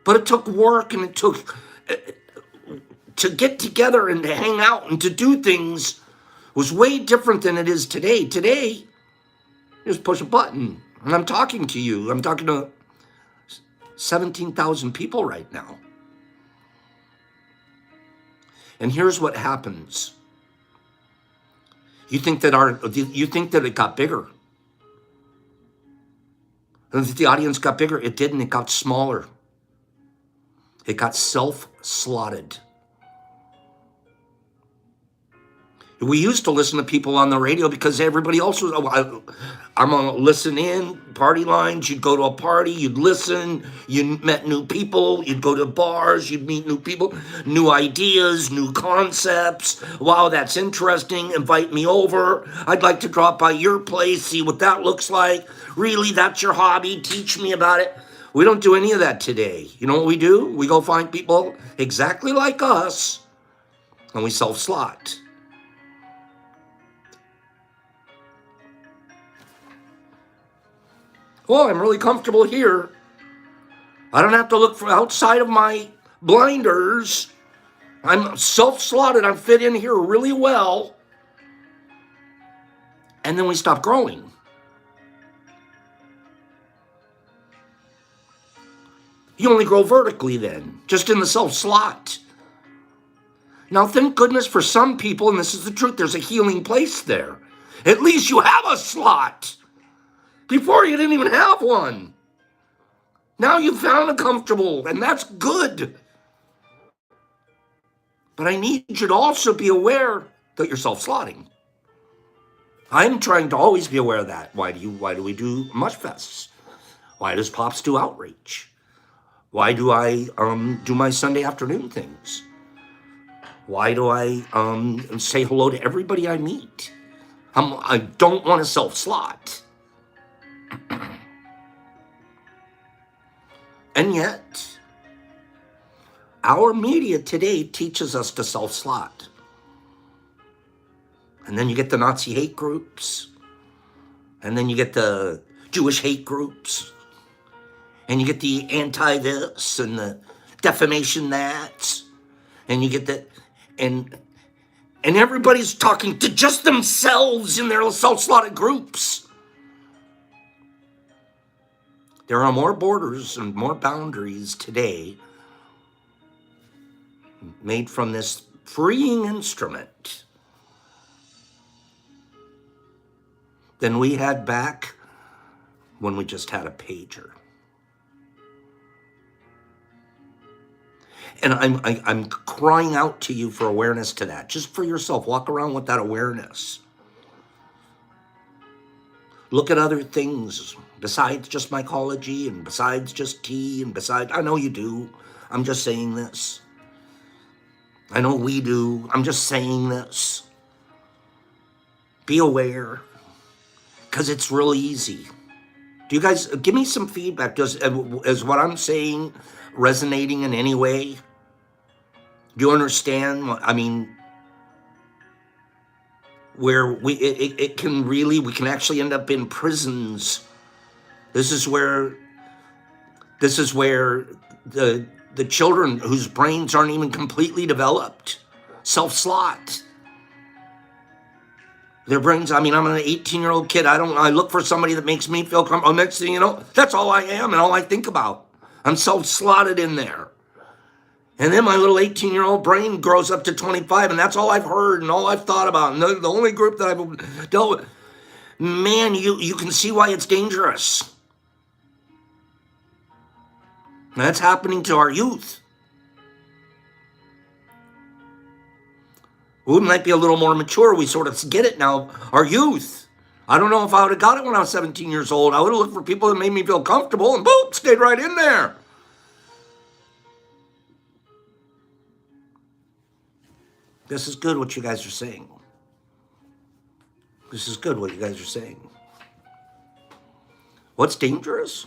But it took work, and it took to get together and to hang out and to do things was way different than it is today. Today, you just push a button. And I'm talking to you. I'm talking to 17,000 people right now. And here's what happens. You think that it got bigger. And that the audience got bigger. It didn't. It got smaller. It got self-slotted. We used to listen to people on the radio because everybody else was, I'm going to listen in, party lines. You'd go to a party, you'd listen, you met new people, you'd go to bars, you'd meet new people, new ideas, new concepts. Wow, that's interesting. Invite me over. I'd like to drop by your place, see what that looks like. Really, that's your hobby? Teach me about it. We don't do any of that today. You know what we do? We go find people exactly like us, and we self-slot. Well, I'm really comfortable here. I don't have to look for outside of my blinders. I'm self-slotted. I fit in here really well. And then we stop growing. You only grow vertically then, just in the self-slot. Now, thank goodness for some people, and this is the truth, there's a healing place there. At least you have a slot. Before, you didn't even have one. Now you found a comfortable, and that's good. But I need you to also be aware that you're self-slotting. I'm trying to always be aware of that. Why do we do Mush Fests? Why does Pops do outreach? Why do I do my Sunday afternoon things? Why do I say hello to everybody I meet? I don't want to self-slot. And yet, our media today teaches us to self-slot. And then you get the Nazi hate groups. And then you get the Jewish hate groups. And you get the anti-this and the defamation that. And you get the... And everybody's talking to just themselves in their self-slotted groups. There are more borders and more boundaries today made from this freeing instrument than we had back when we just had a pager. And I'm crying out to you for awareness to that. Just for yourself, walk around with that awareness. Look at other things besides just mycology and besides just tea and besides, I know you do. I'm just saying this. I know we do. I'm just saying this. Be aware, because it's really easy. Do you guys, give me some feedback. Is what I'm saying resonating in any way? Do you understand? I mean, where it can really, we can actually end up in prisons. This is where the children whose brains aren't even completely developed self-slot. Their brains, I mean, I'm an 18-year-old kid. I look for somebody that makes me feel comfortable. Next thing you know, that's all I am and all I think about. I'm self-slotted in there. And then my little 18-year-old brain grows up to 25, and that's all I've heard and all I've thought about. And the only group that I've dealt with, man, you can see why it's dangerous. And that's happening to our youth. We might be a little more mature. We sort of get it now. Our youth. I don't know if I would have got it when I was 17 years old. I would have looked for people that made me feel comfortable and boom, stayed right in there. This is good what you guys are saying. This is good what you guys are saying. What's dangerous?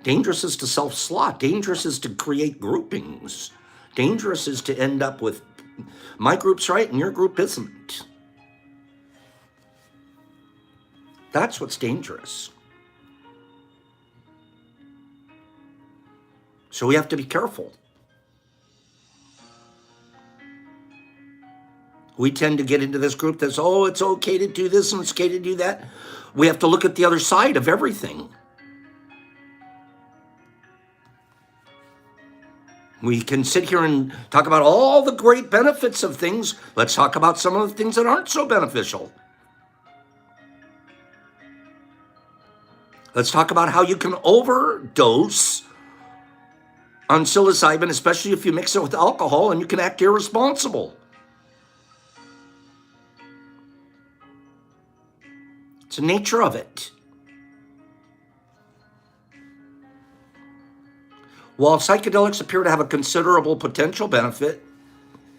Dangerous is to self-slot. Dangerous is to create groupings. Dangerous is to end up with my group's right and your group isn't. That's what's dangerous. So we have to be careful. We tend to get into this group that's, oh, it's okay to do this and it's okay to do that. We have to look at the other side of everything. We can sit here and talk about all the great benefits of things. Let's talk about some of the things that aren't so beneficial. Let's talk about how you can overdose on psilocybin, especially if you mix it with alcohol, and you can act irresponsible. It's the nature of it. While psychedelics appear to have a considerable potential benefit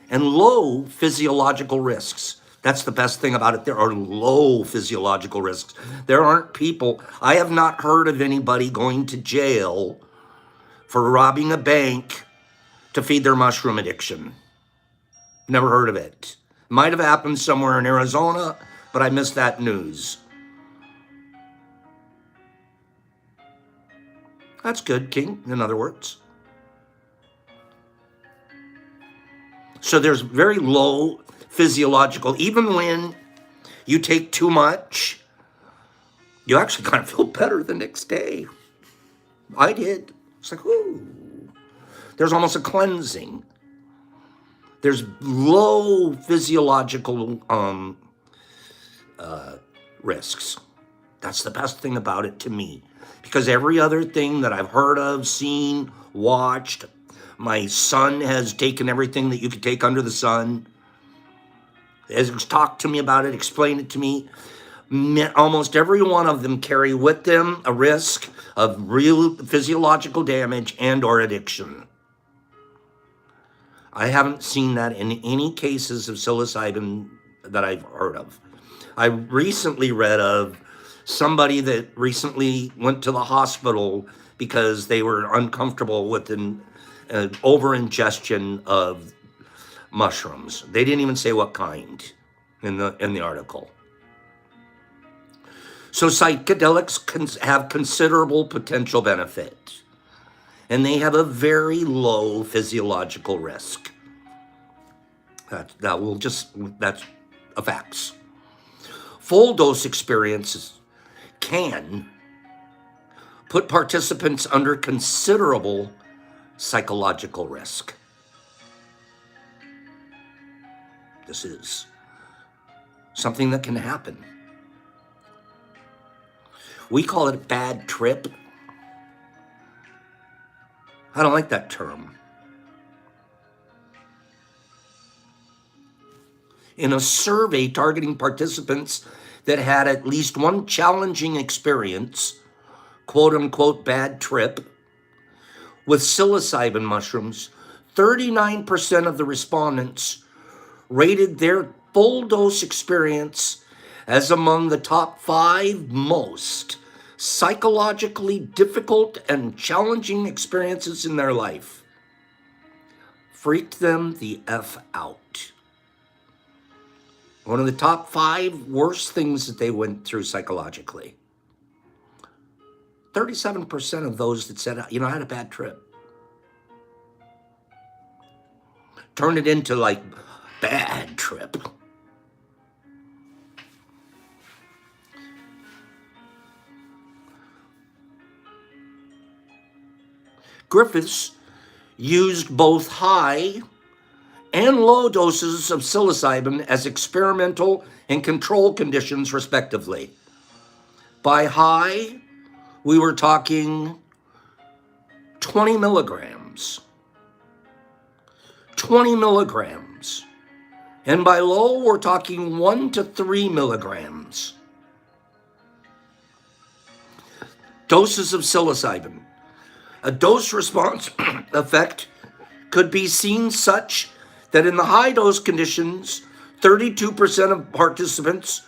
and low physiological risks, that's the best thing about it. There are low physiological risks. There aren't people, I have not heard of anybody going to jail for robbing a bank to feed their mushroom addiction. Never heard of it. Might have happened somewhere in Arizona, but I missed that news. That's good, King, in other words. So there's very low physiological, even when you take too much, you actually kind of feel better the next day. I did. It's like, ooh. There's almost a cleansing. There's low physiological risks. That's the best thing about it to me. Because every other thing that I've heard of, seen, watched, my son has taken everything that you could take under the sun, has talked to me about it, explained it to me. Almost every one of them carry with them a risk of real physiological damage and or addiction. I haven't seen that in any cases of psilocybin that I've heard of. I recently read of somebody that recently went to the hospital because they were uncomfortable with an over-ingestion of mushrooms. They didn't even say what kind in the article. So psychedelics have considerable potential benefit, and they have a very low physiological risk. That's a facts. Full dose experiences can put participants under considerable psychological risk. This is something that can happen. We call it a bad trip. I don't like that term. In a survey targeting participants that had at least one challenging experience, quote unquote bad trip, with psilocybin mushrooms, 39% of the respondents rated their full dose experience as among the top 5 most psychologically difficult and challenging experiences in their life. Freaked them the F out. One of the top 5 worst things that they went through psychologically. 37% of those that said, I had a bad trip. Turned it into like bad trip. Griffiths used both high and low doses of psilocybin as experimental and control conditions, respectively. By high, we were talking 20 milligrams. 20 milligrams. And by low, we're talking 1 to 3 milligrams. Doses of psilocybin. A dose response effect could be seen such that in the high dose conditions, 32% of participants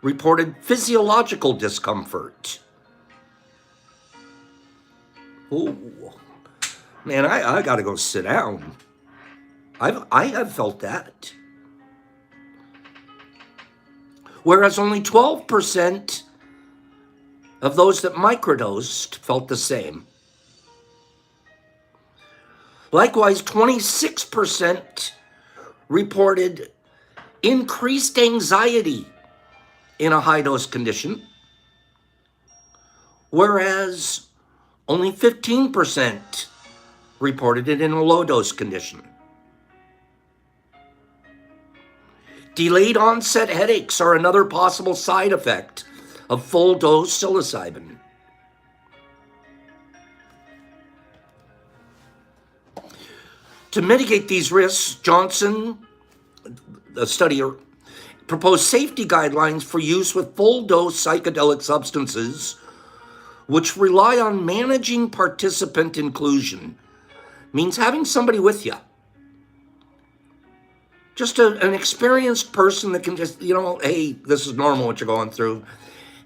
reported physiological discomfort. Oh, man, I got to go sit down. I have felt that. Whereas only 12% of those that microdosed felt the same. Likewise, 26% reported increased anxiety in a high-dose condition, whereas only 15% reported it in a low-dose condition. Delayed onset headaches are another possible side effect of full-dose psilocybin. To mitigate these risks, Johnson, the studier, proposed safety guidelines for use with full-dose psychedelic substances, which rely on managing participant inclusion. Means having somebody with you. Just an experienced person that can just, hey, this is normal what you're going through,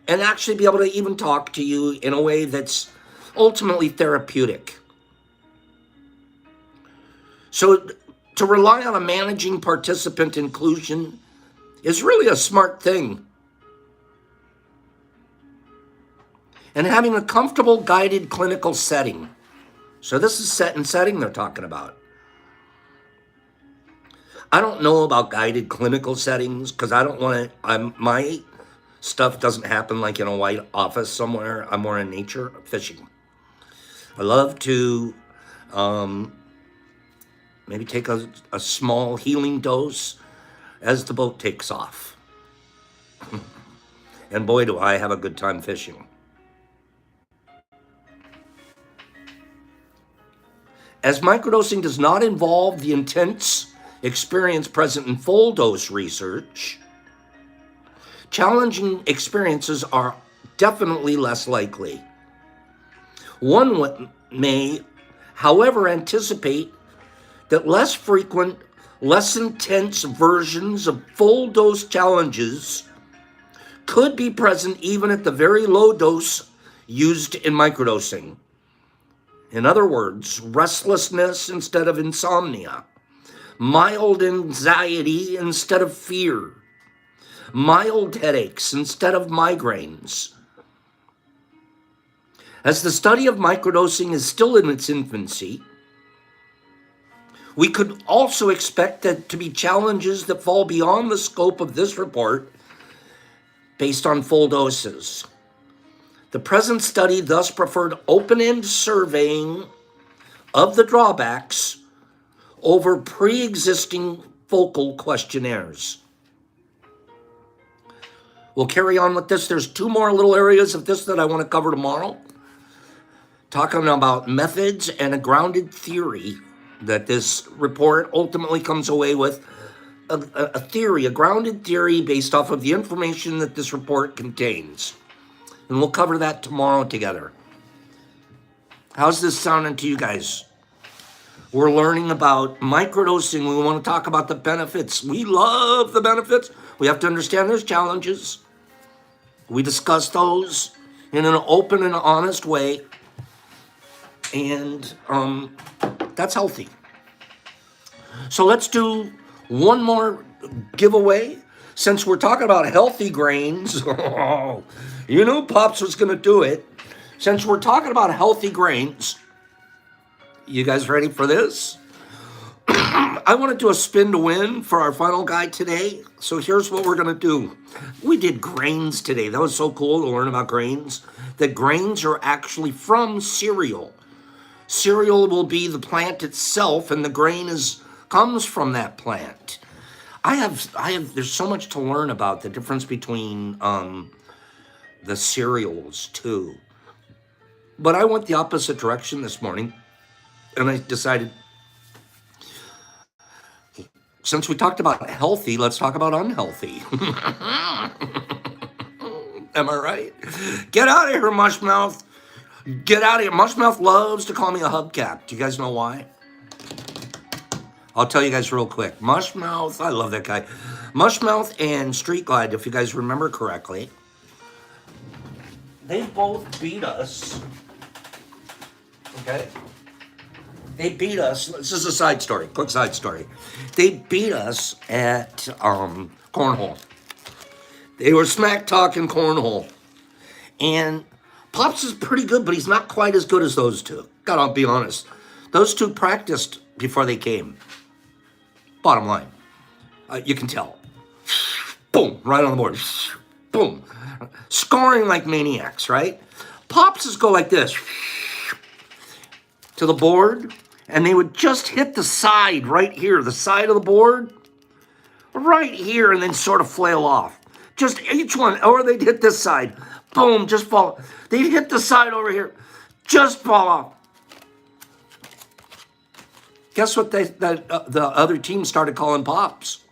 and actually be able to even talk to you in a way that's ultimately therapeutic. So to rely on a managing participant inclusion is really a smart thing. And having a comfortable guided clinical setting. So this is set and setting they're talking about. I don't know about guided clinical settings because I don't want to, my stuff doesn't happen like in a white office somewhere. I'm more in nature, fishing. I love to maybe take a small healing dose as the boat takes off. And boy, do I have a good time fishing. As microdosing does not involve the intense experience present in full dose research, challenging experiences are definitely less likely. One may, however, anticipate that less frequent, less intense versions of full dose challenges could be present even at the very low dose used in microdosing. In other words, restlessness instead of insomnia, mild anxiety instead of fear, mild headaches instead of migraines. As the study of microdosing is still in its infancy, we could also expect that to be challenges that fall beyond the scope of this report based on full doses. The present study thus preferred open-end surveying of the drawbacks over pre-existing focal questionnaires. We'll carry on with this. There's two more little areas of this that I want to cover tomorrow. Talking about methods and a grounded theory that this report ultimately comes away with. A theory, a grounded theory based off of the information that this report contains. And we'll cover that tomorrow together. How's this sounding to you guys? We're learning about microdosing. We want to talk about the benefits. We love the benefits. We have to understand there's challenges. We discuss those in an open and honest way. And that's healthy. So let's do one more giveaway. Since we're talking about healthy grains, you knew Pops was going to do it. Since we're talking about healthy grains, you guys ready for this? I want to do a spin to win for our final guide today. So here's what we're going to do. We did grains today. That was so cool to learn about grains. That grains are actually from cereal. Cereal will be the plant itself, and the grain comes from that plant. There's so much to learn about the difference between the cereals too. But I went the opposite direction this morning, and I decided, since we talked about healthy, let's talk about unhealthy. Am I right? Get out of here, Mushmouth. Get out of here. Mushmouth loves to call me a hubcap. Do you guys know why? I'll tell you guys real quick. Mushmouth, I love that guy. Mushmouth and Street Glide, if you guys remember correctly, they both beat us. Okay? They beat us. This is a side story, quick side story. They beat us at cornhole. They were smack talking cornhole. And Pops is pretty good, but he's not quite as good as those two. Gotta be honest. Those two practiced before they came. Bottom line. You can tell. Boom, right on the board. Boom. Scoring like maniacs, right? Pops is go like this. To the board, and they would just hit the side right here, the side of the board, right here, and then sort of flail off. Just each one, or they'd hit this side, boom, just fall. They'd hit the side over here, just fall off. Guess what the other team started calling Pops?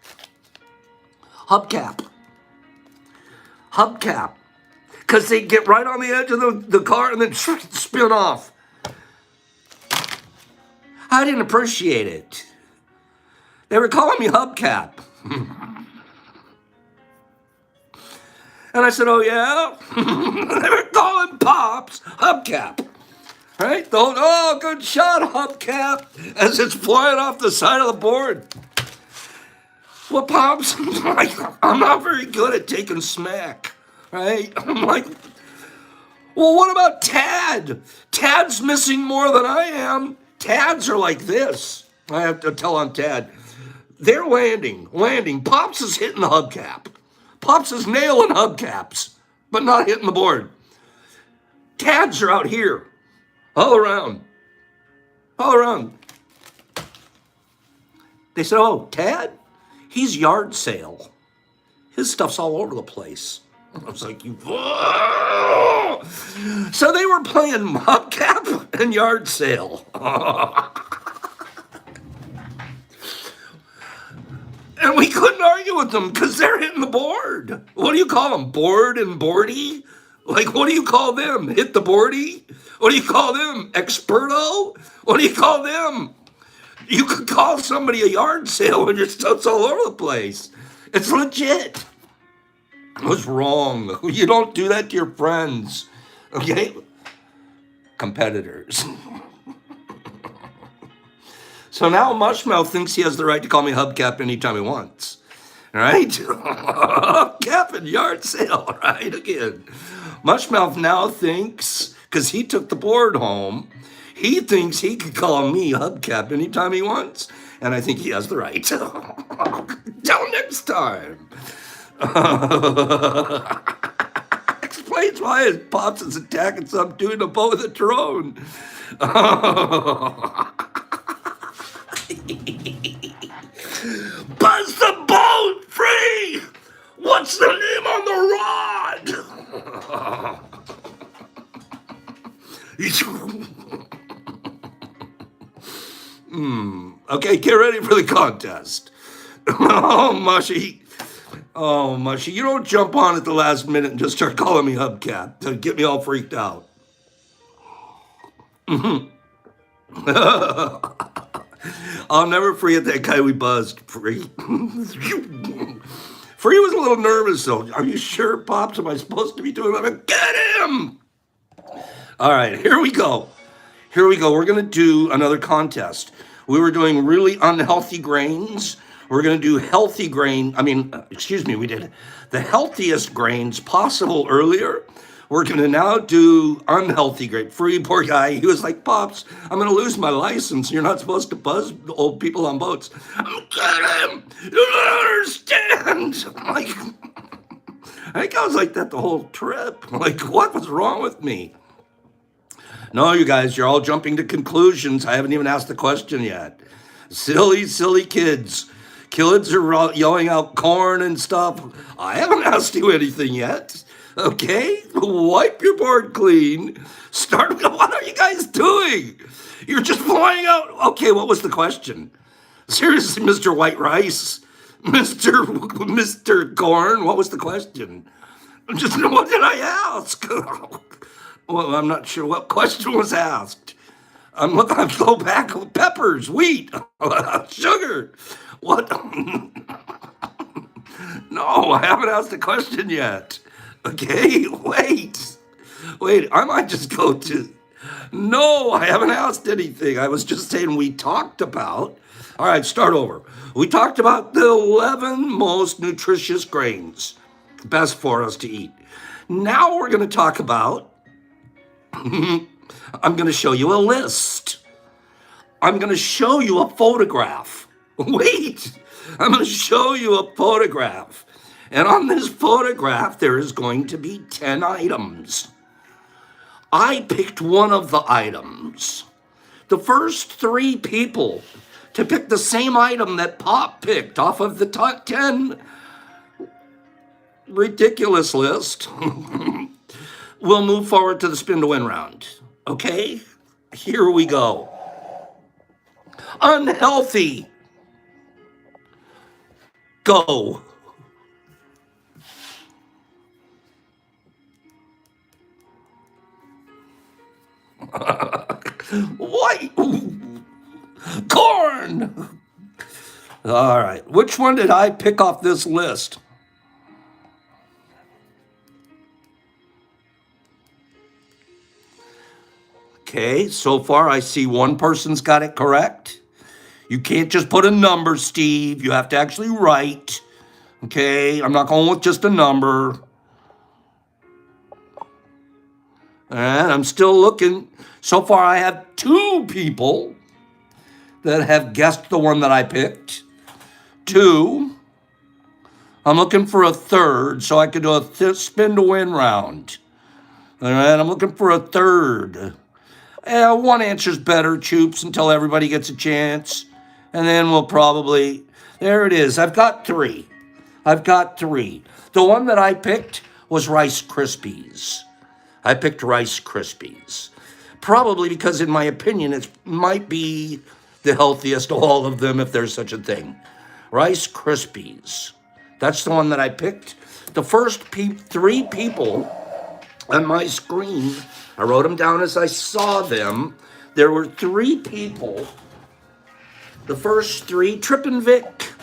Hubcap. Hubcap. Because they get right on the edge of the car and then spin off. I didn't appreciate it. They were calling me Hubcap. And I said, oh yeah? They were calling Pops Hubcap. Right? Oh, good shot, Hubcap, as it's flying off the side of the board. Well, Pops, I'm not very good at taking smack. Right? I'm like, well, what about Tad? Tad's missing more than I am. Tads are like this. I have to tell on Tad. They're landing. Pops is hitting the hubcap. Pops is nailing hubcaps, but not hitting the board. Tads are out here, all around. They said, oh, Tad? He's yard sale. His stuff's all over the place. I was like, whoa! So they were playing hubcap and yard sale. And we couldn't argue with them because they're hitting the board. What do you call them? Board and boardy? Like, what do you call them? Hit the boardy? What do you call them? Experto? What do you call them? You could call somebody a yard sale when your stuff's all over the place. It's legit. What's wrong? You don't do that to your friends. Okay? Competitors. So now Mushmouth thinks he has the right to call me hubcap anytime he wants. Right? Hubcap and yard sale, right? Again. Mushmouth now thinks, because he took the board home, he thinks he could call me hubcap anytime he wants. And I think he has the right. Till next time. Explains why his Pops is attacking some dude in a boat with a drone. Buzz the boat free! What's the name on the rod? Okay, get ready for the contest. Oh, Mushy. Oh, Mushy, you don't jump on at the last minute and just start calling me hubcap to get me all freaked out. I'll never forget that guy we buzzed, Free. Free was a little nervous, though. Are you sure, Pops? Am I supposed to be doing that? Get him! All right, here we go. We're going to do another contest. We were doing really unhealthy grains. We're going to do healthy grain. We did the healthiest grains possible earlier. We're going to now do unhealthy grain. Free, poor guy, he was like, Pops, I'm going to lose my license. You're not supposed to buzz old people on boats. Get him! You don't understand! I think I was like that the whole trip. Like, what was wrong with me? No, you guys, you're all jumping to conclusions. I haven't even asked the question yet. Silly, silly kids. Kids are yelling out corn and stuff. I haven't asked you anything yet. Okay? Wipe your board clean. Start. What are you guys doing? You're just flying out. Okay, what was the question? Seriously, Mr. White Rice? Mr. Corn, what was the question? Just what did I ask? Well, I'm not sure what question was asked. I'm go back. Peppers, wheat, sugar. What? No, I haven't asked a question yet. Okay, wait. I might just go to. No, I haven't asked anything. I was just saying we talked about. All right, start over. We talked about the 11 most nutritious grains best for us to eat. Now we're going to talk about. I'm going to show you a list. I'm going to show you a photograph. Wait, I'm going to show you a photograph. And on this photograph, there is going to be 10 items. I picked one of the items. The first 3 people to pick the same item that Pop picked off of the top 10 ridiculous list will move forward to the spin to win round. Okay? Here we go. Unhealthy. Go. White. Corn. All right. Which one did I pick off this list? Okay, so far I see one person's got it correct. You can't just put a number, Steve. You have to actually write. Okay, I'm not going with just a number. And I'm still looking. So far I have 2 people that have guessed the one that I picked. 2. I'm looking for a third so I could do a spin to win round. All right, I'm looking for a third. One answer's better, Choops, until everybody gets a chance. And then we'll probably... There it is. I've got 3. The one that I picked was Rice Krispies. I picked Rice Krispies. Probably because, in my opinion, it might be the healthiest of all of them, if there's such a thing. Rice Krispies. That's the one that I picked. The first 3 people on my screen, I wrote them down as I saw them. There were 3 people. The first 3, Trip and Vic.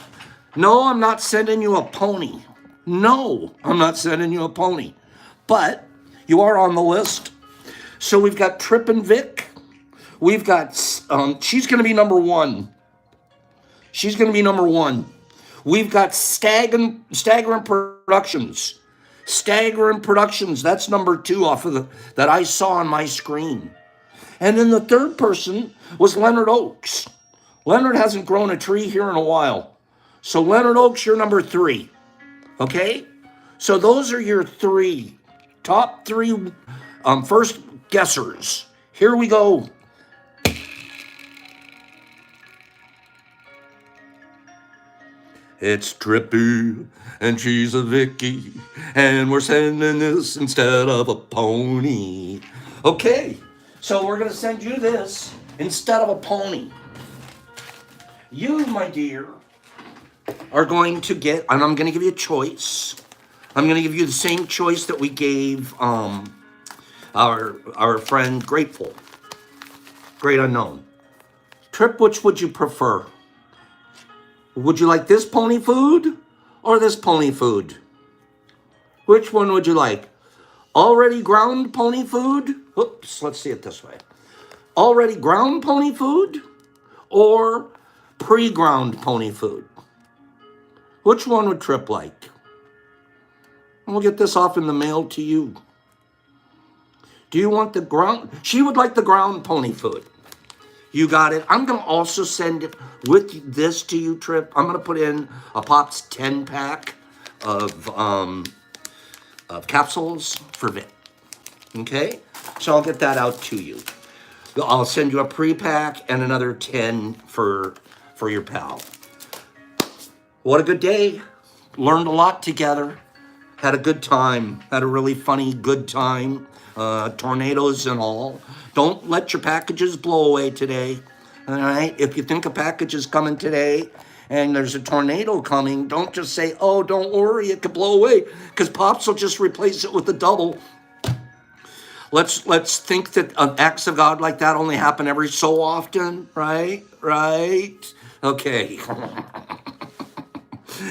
No, I'm not sending you a pony. No, I'm not sending you a pony. But you are on the list. So we've got Trip and Vic. We've got, she's going to be number 1. We've got Staggering Productions. Staggering Productions, that's number 2 off of that I saw on my screen. And then the third person was Leonard Oaks. Leonard hasn't grown a tree here in a while. So Leonard Oaks, you're number 3. Okay? So those are your top 3 first guessers. Here we go. It's Trippy, and she's a Vicky, and we're sending this instead of a pony. Okay, so we're going to send you this instead of a pony. You, my dear, are going to get, and I'm going to give you a choice. I'm going to give you the same choice that we gave our friend Grateful, Great Unknown. Trip, which would you prefer? Would you like this pony food or this pony food? Which one would you like? Already ground pony food? Oops, let's see it this way. Already ground pony food or pre-ground pony food? Which one would Trip like? And we'll get this off in the mail to you. Do you want the ground? She would like the ground pony food. You got it. I'm going to also send it with this to you, Trip. I'm going to put in a Pops 10-pack of capsules for Vic. Okay? So I'll get that out to you. I'll send you a pre-pack and another 10 for your pal. What a good day. Learned a lot together. Had a good time. Had a really funny, good time. Tornadoes and all. Don't let your packages blow away today. All right? If you think a package is coming today and there's a tornado coming, don't just say, oh, don't worry, it could blow away, because Pops will just replace it with a double. Let's think that acts of God like that only happen every so often, right? Right? Okay.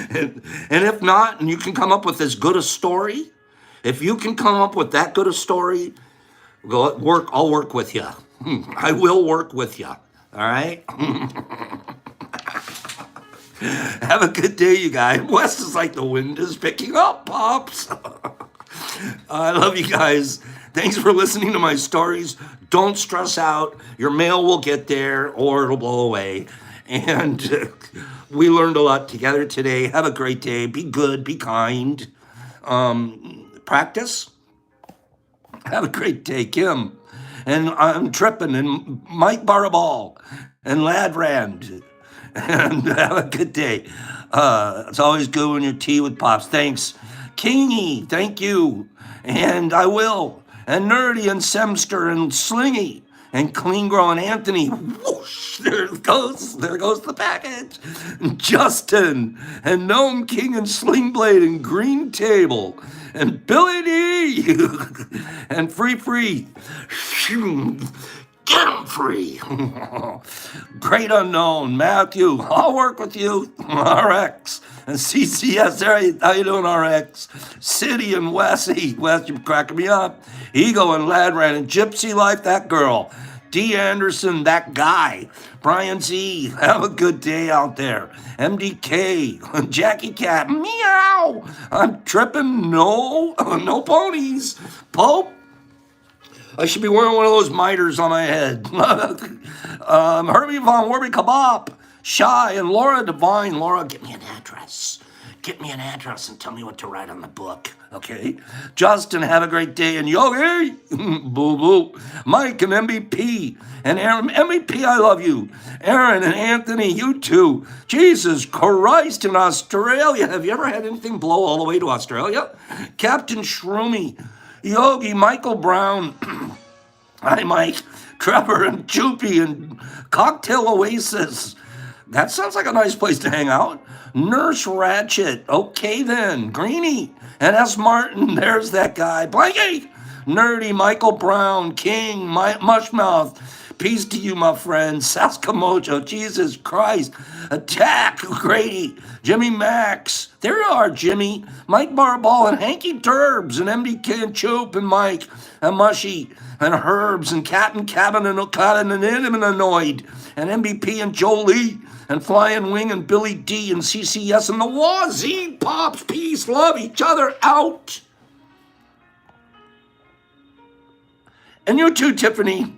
And if not, and you can come up with as good a story, if you can come up with that good a story, go work. I'll work with you. I will work with you. All right. Have a good day, you guys. West is like the wind is picking up, Pops. I love you guys. Thanks for listening to my stories. Don't stress out. Your mail will get there or it'll blow away. And we learned a lot together today. Have a great day. Be good. Be kind. Practice. Have a great day, Kim. And I'm tripping. And Mike Barabal. And Ladrand. And have a good day. It's always good when you're tea with Pops. Thanks. Kingy, thank you. And I will. And Nerdy and Semster and Slingy and Clean Growing Anthony. Whoosh, there goes the package. Justin and Gnome King and Slingblade and Green Table and Billy D and Free. Get him free. Great Unknown, Matthew, I'll work with you. RX and CCS, how you doing, RX? City and Wessie, Wes, you're cracking me up. Ego and Ladran and Gypsy Life, that girl. D. Anderson, that guy. Brian Z, have a good day out there. MDK, Jackie Cat, meow. I'm tripping, no ponies. Pope. I should be wearing one of those miters on my head. Herbie Von Warby Kabop, Shy, and Laura Divine. Laura, get me an address. Get me an address and tell me what to write on the book, okay? Justin, have a great day. And Yogi, boo-boo. Mike and MVP. And Aaron, MVP, I love you. Aaron and Anthony, you too. Jesus Christ, in Australia. Have you ever had anything blow all the way to Australia? Captain Shroomy. Yogi, Michael Brown, hi Mike, Trevor and Choopy and Cocktail Oasis. That sounds like a nice place to hang out. Nurse Ratchet, okay then. Greenie and S. Martin, there's that guy. Blanky, Nerdy, Michael Brown, King, Mushmouth. Peace to you, my friend. Saskamojo, Jesus Christ. Attack, Grady, Jimmy Max. There you are, Jimmy. Mike Barball and Hanky Turbs and MDK and Choop and Mike and Mushy and Herbs and Captain Cabin and Cotton and Annoyed and MVP and Jolie and Flying Wing and Billy D and CCS and the Wazee Pops. Peace, love each other, out. And you too, Tiffany.